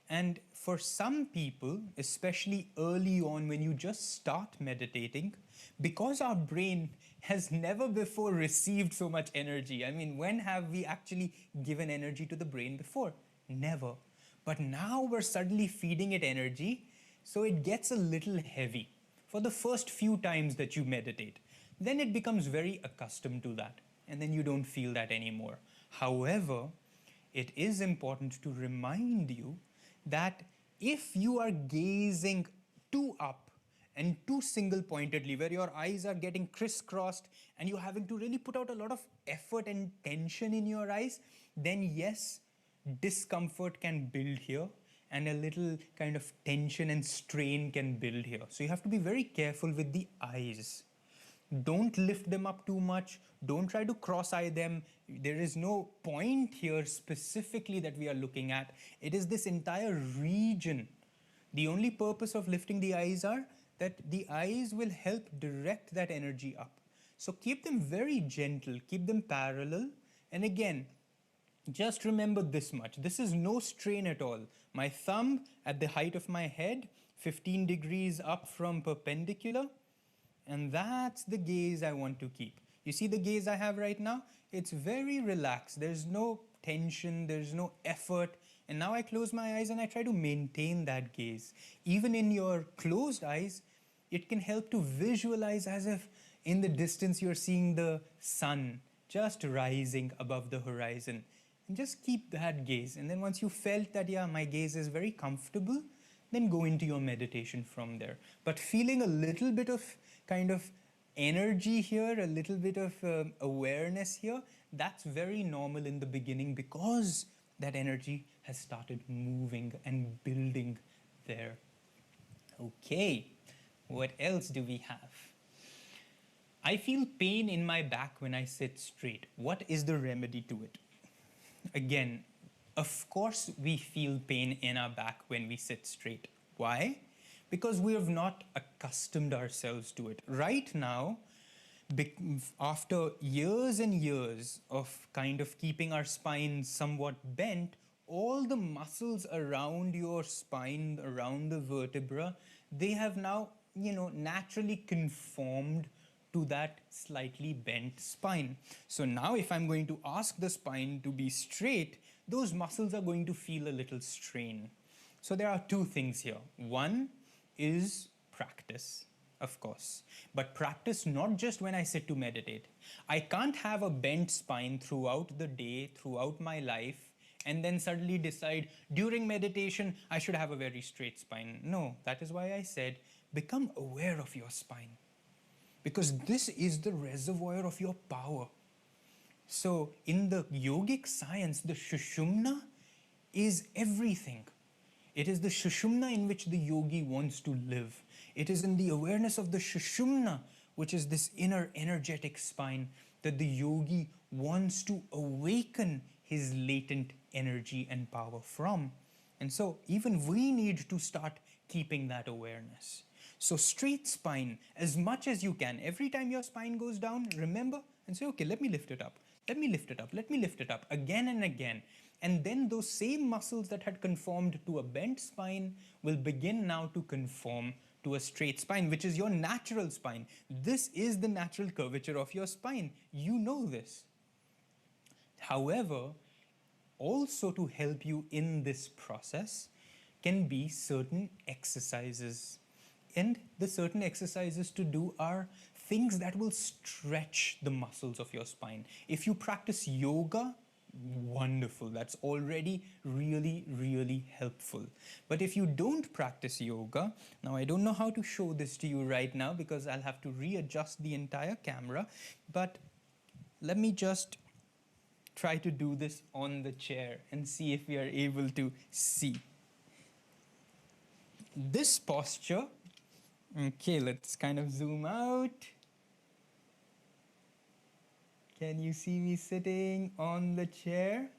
And for some people, especially early on when you just start meditating, because our brain has never before received so much energy. I mean, when have we actually given energy to the brain before? Never. But now we're suddenly feeding it energy, so it gets a little heavy for the first few times that you meditate. Then it becomes very accustomed to that, and then you don't feel that anymore. However, it is important to remind you that if you are gazing too up and too single-pointedly, where your eyes are getting crisscrossed and you're having to really put out a lot of effort and tension in your eyes, then yes, discomfort can build here and a little kind of tension and strain can build here. So you have to be very careful with the eyes. Don't lift them up too much. Don't try to cross-eye them. There is no point here specifically that we are looking at. It is this entire region. The only purpose of lifting the eyes are that the eyes will help direct that energy up. So keep them very gentle, keep them parallel. And again, just remember this much. This is no strain at all. My thumb at the height of my head, 15 degrees up from perpendicular. And that's the gaze I want to keep. You see the gaze I have right now? It's very relaxed. There's no tension, there's no effort. And now I close my eyes and I try to maintain that gaze. Even in your closed eyes, it can help to visualize as if in the distance you're seeing the sun just rising above the horizon. And just keep that gaze. And then once you felt that, yeah, my gaze is very comfortable, then go into your meditation from there. But feeling a little bit of kind of energy here, a little bit of awareness here, that's very normal in the beginning because that energy has started moving and building there. Okay, what else do we have? I feel pain in my back when I sit straight. What is the remedy to it? Again, of course we feel pain in our back when we sit straight. Why? Because we have not accustomed ourselves to it. Right now, after years and years of kind of keeping our spine somewhat bent, all the muscles around your spine, around the vertebra, they have now, naturally conformed to that slightly bent spine. So now if I'm going to ask the spine to be straight, those muscles are going to feel a little strain. So there are two things here. One is practice, of course, but practice not just when I sit to meditate. I can't have a bent spine throughout the day, throughout my life, and then suddenly decide during meditation I should have a very straight spine. No, that is why I said become aware of your spine, because this is the reservoir of your power. So in the yogic science, the Sushumna is everything. It is the Sushumna in which the yogi wants to live. It is in the awareness of the Sushumna, which is this inner energetic spine, that the yogi wants to awaken his latent energy and power from. And so even we need to start keeping that awareness. So straight spine, as much as you can. Every time your spine goes down, remember and say, okay, let me lift it up. Let me lift it up. Let me lift it up again and again. And then those same muscles that had conformed to a bent spine will begin now to conform to a straight spine, which is your natural spine. This is the natural curvature of your spine. You know this. However, also to help you in this process can be certain exercises. And the certain exercises to do are things that will stretch the muscles of your spine. If you practice yoga, wonderful. That's already really, really helpful. But if you don't practice yoga, now I don't know how to show this to you right now because I'll have to readjust the entire camera, but let me just try to do this on the chair and see if we are able to see. This posture, okay, let's kind of zoom out. Can you see me sitting on the chair?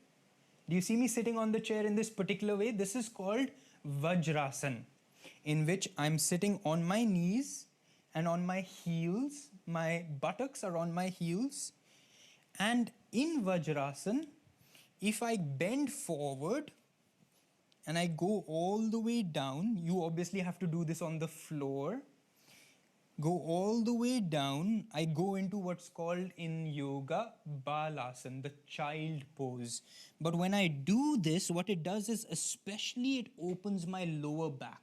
Do you see me sitting on the chair in this particular way? This is called Vajrasana, in which I'm sitting on my knees and on my heels. My buttocks are on my heels. And in Vajrasana, if I bend forward and I go all the way down, you obviously have to do this on the floor. Go all the way down, I go into what's called in yoga Balasana, the child pose. But when I do this, what it does is especially it opens my lower back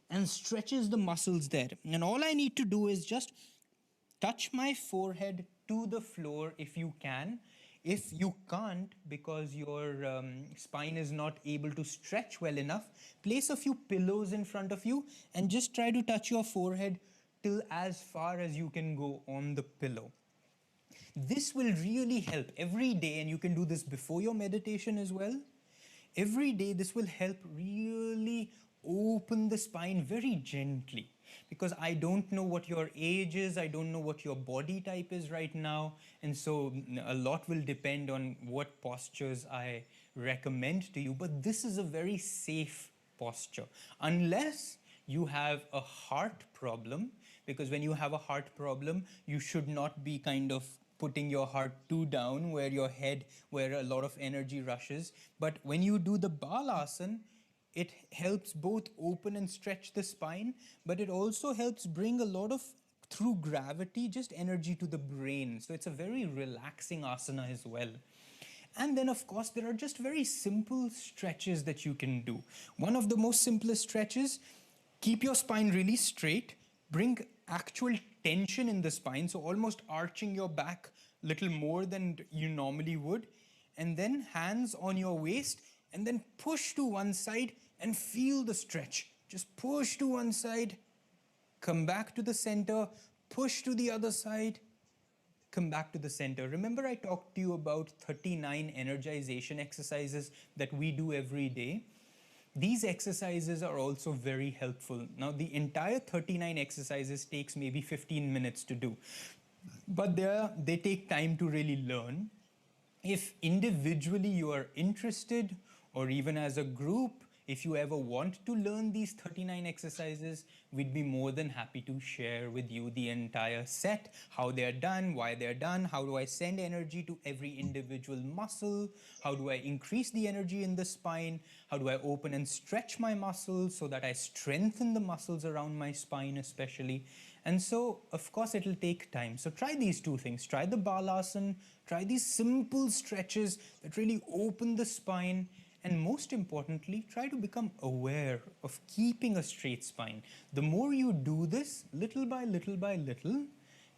and stretches the muscles there. And all I need to do is just touch my forehead to the floor if you can. If you can't, because your spine is not able to stretch well enough, place a few pillows in front of you and just try to touch your forehead till as far as you can go on the pillow. This will really help every day, and you can do this before your meditation as well. Every day this will help really open the spine very gently, because I don't know what your age is, I don't know what your body type is right now, and so a lot will depend on what postures I recommend to you, but this is a very safe posture. Unless you have a heart problem, because when you have a heart problem, you should not be kind of putting your heart too down where your head, where a lot of energy rushes. But when you do the Balasana, it helps both open and stretch the spine, but it also helps bring a lot of, through gravity, just energy to the brain. So it's a very relaxing asana as well. And then, of course, there are just very simple stretches that you can do. One of the most simplest stretches, keep your spine really straight, bring actual tension in the spine, so almost arching your back a little more than you normally would, and then hands on your waist, and then push to one side and feel the stretch. Just push to one side, come back to the center, push to the other side, come back to the center. Remember I talked to you about 39 energization exercises that we do every day? These exercises are also very helpful. Now, the entire 39 exercises takes maybe 15 minutes to do, but they take time to really learn. If individually you are interested, or even as a group, if you ever want to learn these 39 exercises, we'd be more than happy to share with you the entire set, how they're done, why they're done, how do I send energy to every individual muscle, how do I increase the energy in the spine, how do I open and stretch my muscles so that I strengthen the muscles around my spine especially. And so, of course, it'll take time. So try these two things. Try the Balasana, try these simple stretches that really open the spine, and most importantly, try to become aware of keeping a straight spine. The more you do this, little by little by little,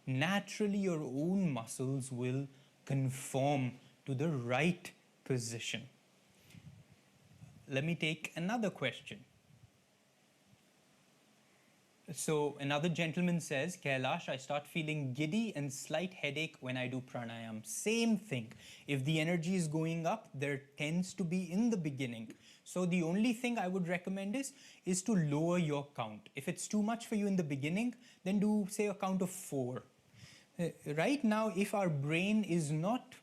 naturally your own muscles will conform to the right position. Let me take another question. So another gentleman says, Kailash, I start feeling giddy and slight headache when I do pranayam. Same thing. If the energy is going up, there tends to be in the beginning. So the only thing I would recommend is to lower your count. If it's too much for you in the beginning, then do, say, a count of 4. Right now, if our brain is not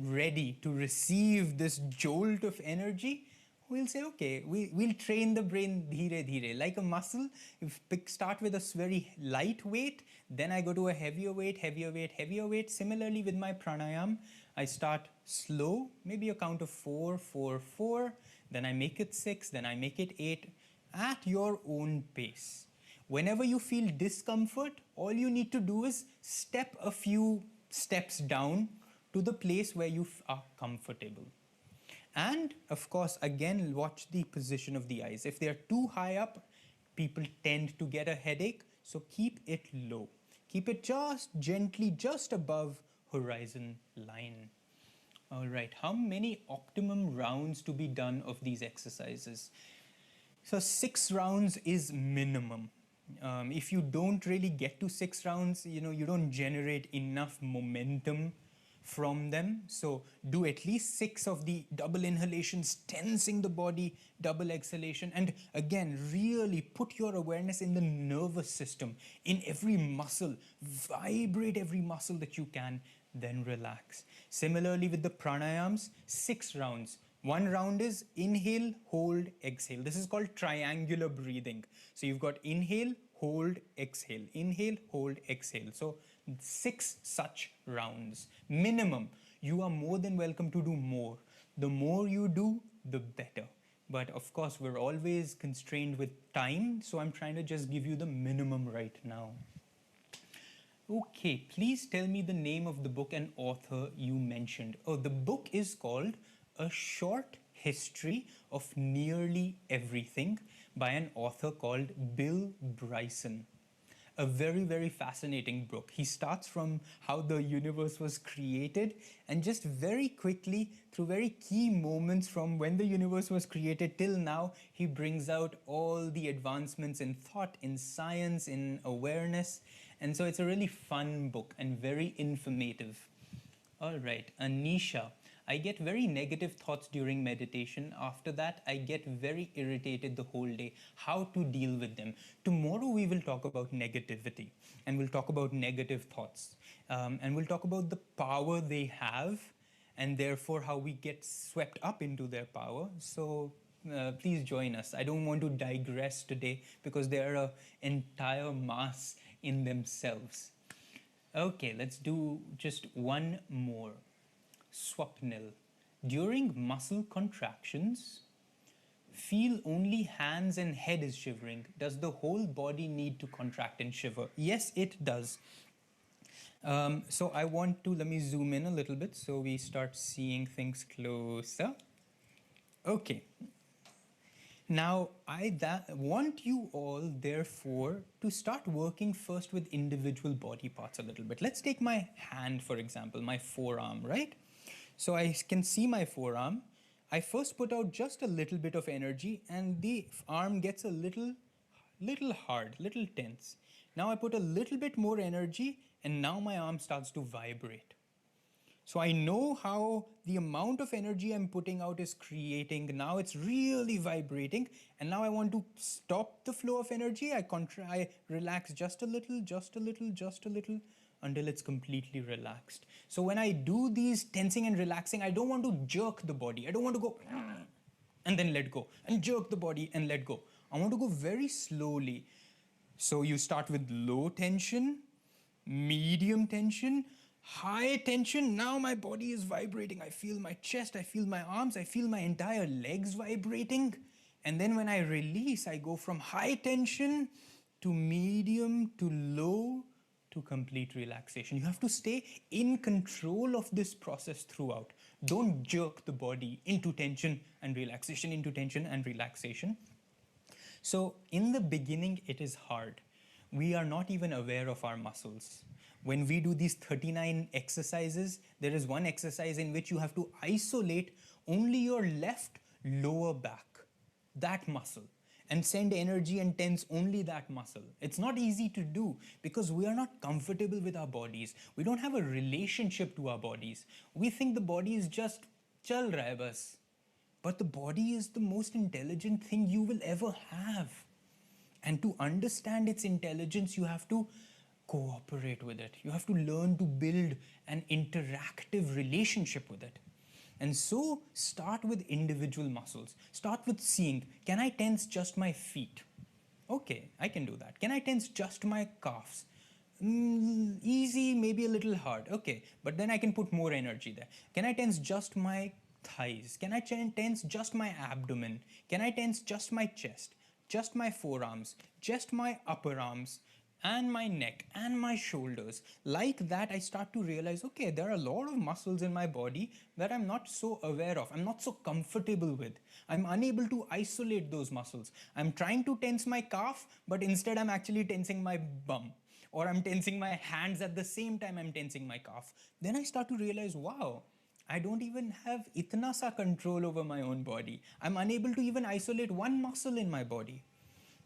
ready to receive this jolt of energy, we'll say, okay, we'll train the brain dhire dhire, like a muscle. If start with a very light weight, then I go to a heavier weight, heavier weight, heavier weight. Similarly with my pranayam, I start slow, maybe a count of 4, 4, 4, then I make it 6, then I make it 8, at your own pace. Whenever you feel discomfort, all you need to do is step a few steps down to the place where you are comfortable. And of course, again, watch the position of the eyes. If they're too high up, people tend to get a headache. So keep it low. Keep it just gently, just above horizon line. All right, how many optimum rounds to be done of these exercises? So 6 rounds is minimum. If you don't really get to 6 rounds, you don't generate enough momentum from them. So do at least 6 of the double inhalations, tensing the body, double exhalation. And again, really put your awareness in the nervous system, in every muscle. Vibrate every muscle that you can, then relax. Similarly with the pranayams, 6 rounds. 1 round is inhale, hold, exhale. This is called triangular breathing. So you've got inhale, hold, exhale. Inhale, hold, exhale. So 6 such rounds. Minimum. You are more than welcome to do more. The more you do, the better. But of course, we're always constrained with time. So I'm trying to just give you the minimum right now. Okay, please tell me the name of the book and author you mentioned. Oh, the book is called A Short History of Nearly Everything by an author called Bill Bryson. A very, very fascinating book. He starts from how the universe was created and just very quickly, through very key moments from when the universe was created till now, he brings out all the advancements in thought, in science, in awareness. And so it's a really fun book and very informative. All right, Anisha. I get very negative thoughts during meditation. After that, I get very irritated the whole day. How to deal with them? Tomorrow, we will talk about negativity and we'll talk about negative thoughts. And we'll talk about the power they have and therefore how we get swept up into their power. So please join us. I don't want to digress today because they are an entire mass in themselves. Okay, let's do just one more. Swapnil. During muscle contractions, feel only hands and head is shivering. Does the whole body need to contract and shiver? Yes, it does. So I want to, let me zoom in a little bit so we start seeing things closer. Okay. Now, I want you all, therefore, to start working first with individual body parts a little bit. Let's take my hand, for example, my forearm, right? So I can see my forearm. I first put out just a little bit of energy and the arm gets a little hard, little tense. Now I put a little bit more energy and now my arm starts to vibrate. So I know how the amount of energy I'm putting out is creating. Now it's really vibrating. And now I want to stop the flow of energy. I relax just a little, just a little, just a little until it's completely relaxed. So when I do these tensing and relaxing, I don't want to jerk the body. I don't want to go and then let go and jerk the body and let go. I want to go very slowly. So you start with low tension, medium tension, high tension. Now my body is vibrating. I feel my chest, I feel my arms, I feel my entire legs vibrating. And then when I release, I go from high tension to medium to low to complete relaxation. You have to stay in control of this process throughout. Don't jerk the body into tension and relaxation, into tension and relaxation. So in the beginning, it is hard. We are not even aware of our muscles. When we do these 39 exercises, there is one exercise in which you have to isolate only your left lower back, that muscle, and send energy and tense only that muscle. It's not easy to do because we are not comfortable with our bodies. We don't have a relationship to our bodies. We think the body is just chal raha hai bas. But the body is the most intelligent thing you will ever have. And to understand its intelligence, you have to cooperate with it. You have to learn to build an interactive relationship with it. And so start with individual muscles. Start with seeing, can I tense just my feet? Okay, I can do that. Can I tense just my calves? Easy, maybe a little hard. Okay, but then I can put more energy there. Can I tense just my thighs? Can I tense just my abdomen? Can I tense just my chest? just my forearms, just my upper arms, and my neck and my shoulders. Like that, I start to realize, okay, there are a lot of muscles in my body that I'm not so aware of, I'm not so comfortable with. I'm unable to isolate those muscles. I'm trying to tense my calf, but instead I'm actually tensing my bum. Or I'm tensing my hands at the same time I'm tensing my calf. Then I start to realize, wow, I don't even have itna sa control over my own body. I'm unable to even isolate one muscle in my body.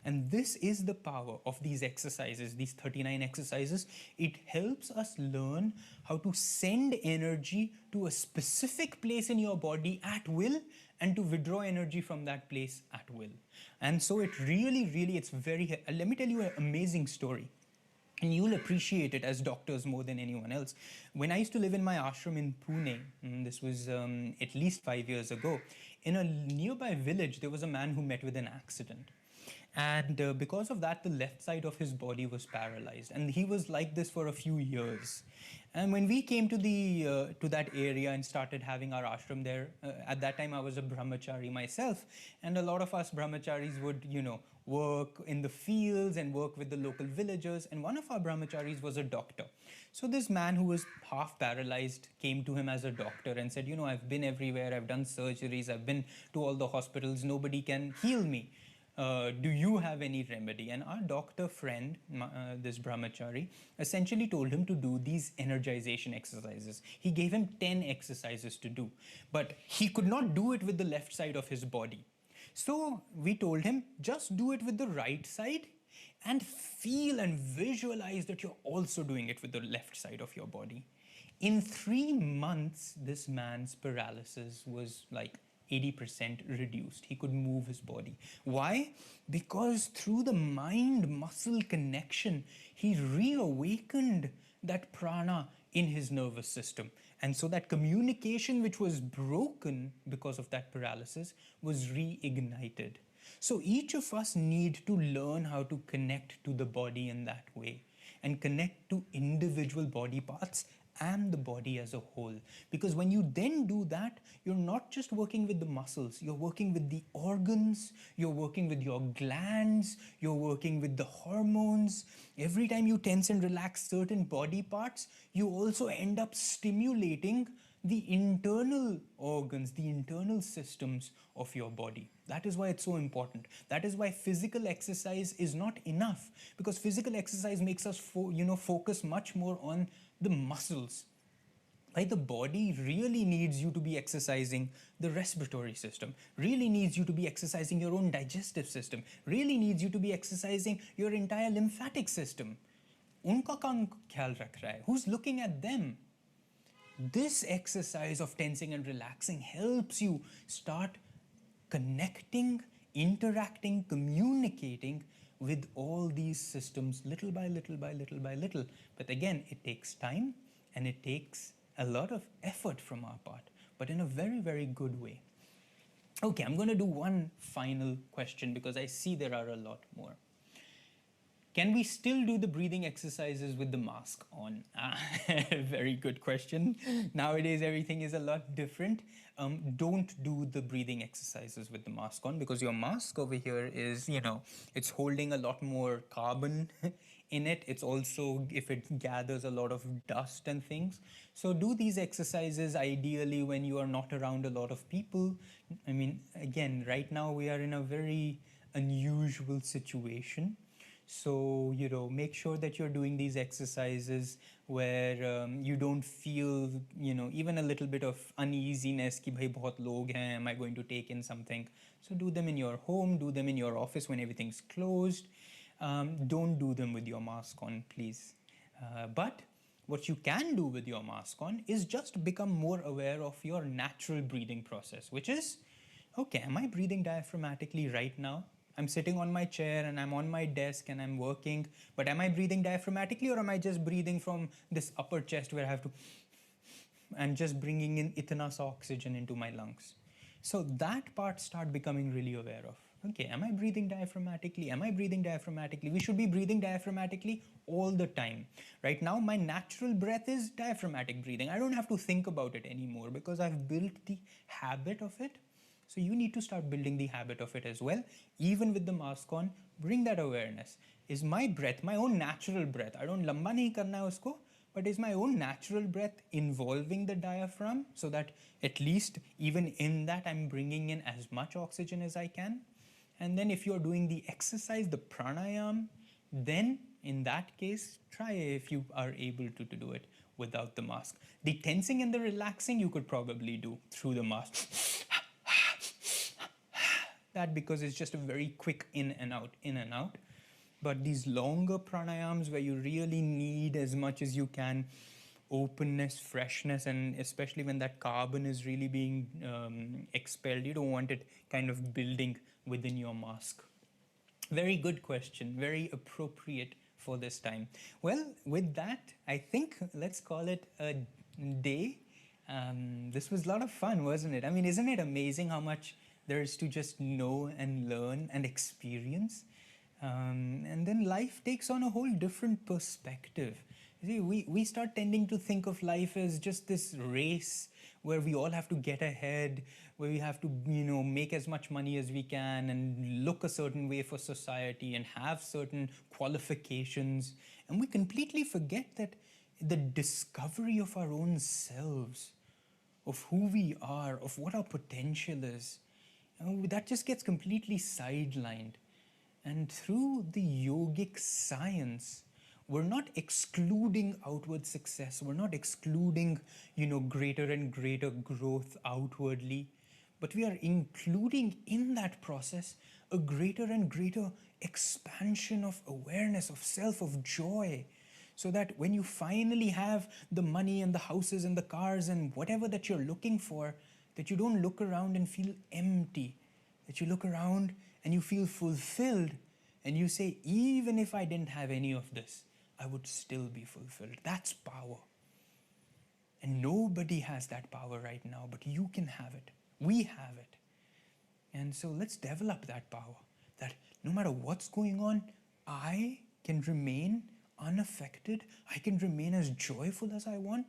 And this is the power of these exercises, these 39 exercises. It helps us learn how to send energy to a specific place in your body at will and to withdraw energy from that place at will. And so it really, really, it's very, let me tell you an amazing story. And you'll appreciate it as doctors more than anyone else. When I used to live in my ashram in Pune, this was at least 5 years ago, in a nearby village, there was a man who met with an accident. And because of that, the left side of his body was paralyzed. And he was like this for a few years. And when we came to to that area and started having our ashram there, at that time I was a brahmachari myself. And a lot of us brahmacharis would, work in the fields and work with the local villagers. And one of our brahmacharis was a doctor. So this man who was half paralyzed came to him as a doctor and said, I've been everywhere, I've done surgeries, I've been to all the hospitals, nobody can heal me. Do you have any remedy? And our doctor friend, this brahmachari, essentially told him to do these energization exercises. He gave him 10 exercises to do, but he could not do it with the left side of his body. So we told him, just do it with the right side and feel and visualize that you're also doing it with the left side of your body. In 3 months, this man's paralysis was like 80% reduced. He could move his body. Why? Because through the mind-muscle connection, he reawakened that prana in his nervous system. And so that communication which was broken because of that paralysis was reignited. So each of us need to learn how to connect to the body in that way and connect to individual body parts and the body as a whole. Because when you then do that, you're not just working with the muscles, you're working with the organs, you're working with your glands, you're working with the hormones. Every time you tense and relax certain body parts, you also end up stimulating the internal organs, the internal systems of your body. That is why it's so important. That is why physical exercise is not enough, because physical exercise makes us focus much more on the muscles. Right? The body really needs you to be exercising the respiratory system, really needs you to be exercising your own digestive system, really needs you to be exercising your entire lymphatic system. Unka kaun khayal rakh raha hai? Who's looking at them? This exercise of tensing and relaxing helps you start connecting, interacting, communicating with all these systems little by little by little by little. But again, it takes time and it takes a lot of effort from our part, but in a very, very good way. Okay, I'm going to do one final question because I see there are a lot more. Can we still do the breathing exercises with the mask on? Very good question. Nowadays, everything is a lot different. Don't do the breathing exercises with the mask on, because your mask over here is, it's holding a lot more carbon in it. It's also, if it gathers a lot of dust and things. So do these exercises ideally when you are not around a lot of people. I mean, again, right now we are in a very unusual situation. So, make sure that you're doing these exercises where you don't feel, even a little bit of uneasiness, ki bhai bahut log hain, am I going to take in something? So do them in your home, do them in your office when everything's closed. Don't do them with your mask on, please. But what you can do with your mask on is just become more aware of your natural breathing process, which is, okay, am I breathing diaphragmatically right now? I'm sitting on my chair and I'm on my desk and I'm working, but am I breathing diaphragmatically, or am I just breathing from this upper chest where I have to, and just bringing in itna sa oxygen into my lungs? So that part start becoming really aware of. Okay, am I breathing diaphragmatically? Am I breathing diaphragmatically? We should be breathing diaphragmatically all the time. Right now, my natural breath is diaphragmatic breathing. I don't have to think about it anymore because I've built the habit of it. So you need to start building the habit of it as well. Even with the mask on, bring that awareness. Is my breath, my own natural breath, I don't lamba nahi karna hai usko, but is my own natural breath involving the diaphragm so that at least even in that I'm bringing in as much oxygen as I can? And then if you're doing the exercise, the pranayam, then in that case, try if you are able to do it without the mask. The tensing and the relaxing you could probably do through the mask. That because it's just a very quick in and out, in and out. But these longer pranayams where you really need as much as you can openness, freshness, and especially when that carbon is really being expelled, you don't want it kind of building within your mask. Very good question, very appropriate for this time. Well, with that, I think let's call it a day. This was a lot of fun, wasn't it? I mean, isn't it amazing how much there is to just know and learn and experience? And then life takes on a whole different perspective. You see, we start tending to think of life as just this race where we all have to get ahead, where we have to, make as much money as we can and look a certain way for society and have certain qualifications. And we completely forget that the discovery of our own selves, of who we are, of what our potential is, that just gets completely sidelined. And through the yogic science, we're not excluding outward success. We're not excluding, greater and greater growth outwardly. But we are including in that process a greater and greater expansion of awareness, of self, of joy. So that when you finally have the money and the houses and the cars and whatever that you're looking for, that you don't look around and feel empty, that you look around and you feel fulfilled and you say, even if I didn't have any of this, I would still be fulfilled. That's power. And nobody has that power right now, but you can have it. We have it. And so let's develop that power, that no matter what's going on, I can remain unaffected. I can remain as joyful as I want.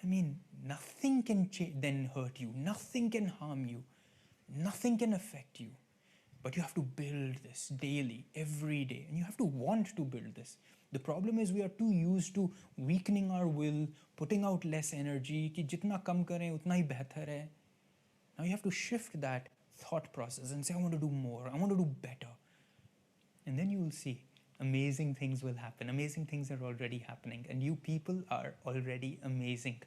I mean, nothing can then hurt you. Nothing can harm you. Nothing can affect you. But you have to build this daily, every day. And you have to want to build this. The problem is we are too used to weakening our will, putting out less energy, कि जितना कम करें उतना ही बेहतर है. Now you have to shift that thought process and say, I want to do more, I want to do better. And then you will see amazing things will happen. Amazing things are already happening. And you people are already amazing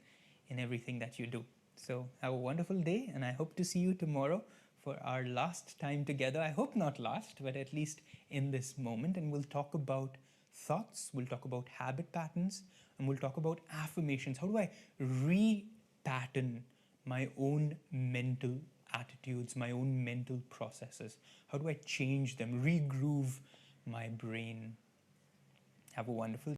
in everything that you do. So have a wonderful day, and I hope to see you tomorrow for our last time together. I hope not last, but at least in this moment. And we'll talk about thoughts, we'll talk about habit patterns, and we'll talk about affirmations. How do I repattern my own mental attitudes, my own mental processes? How do I change them, regroove my brain? Have a wonderful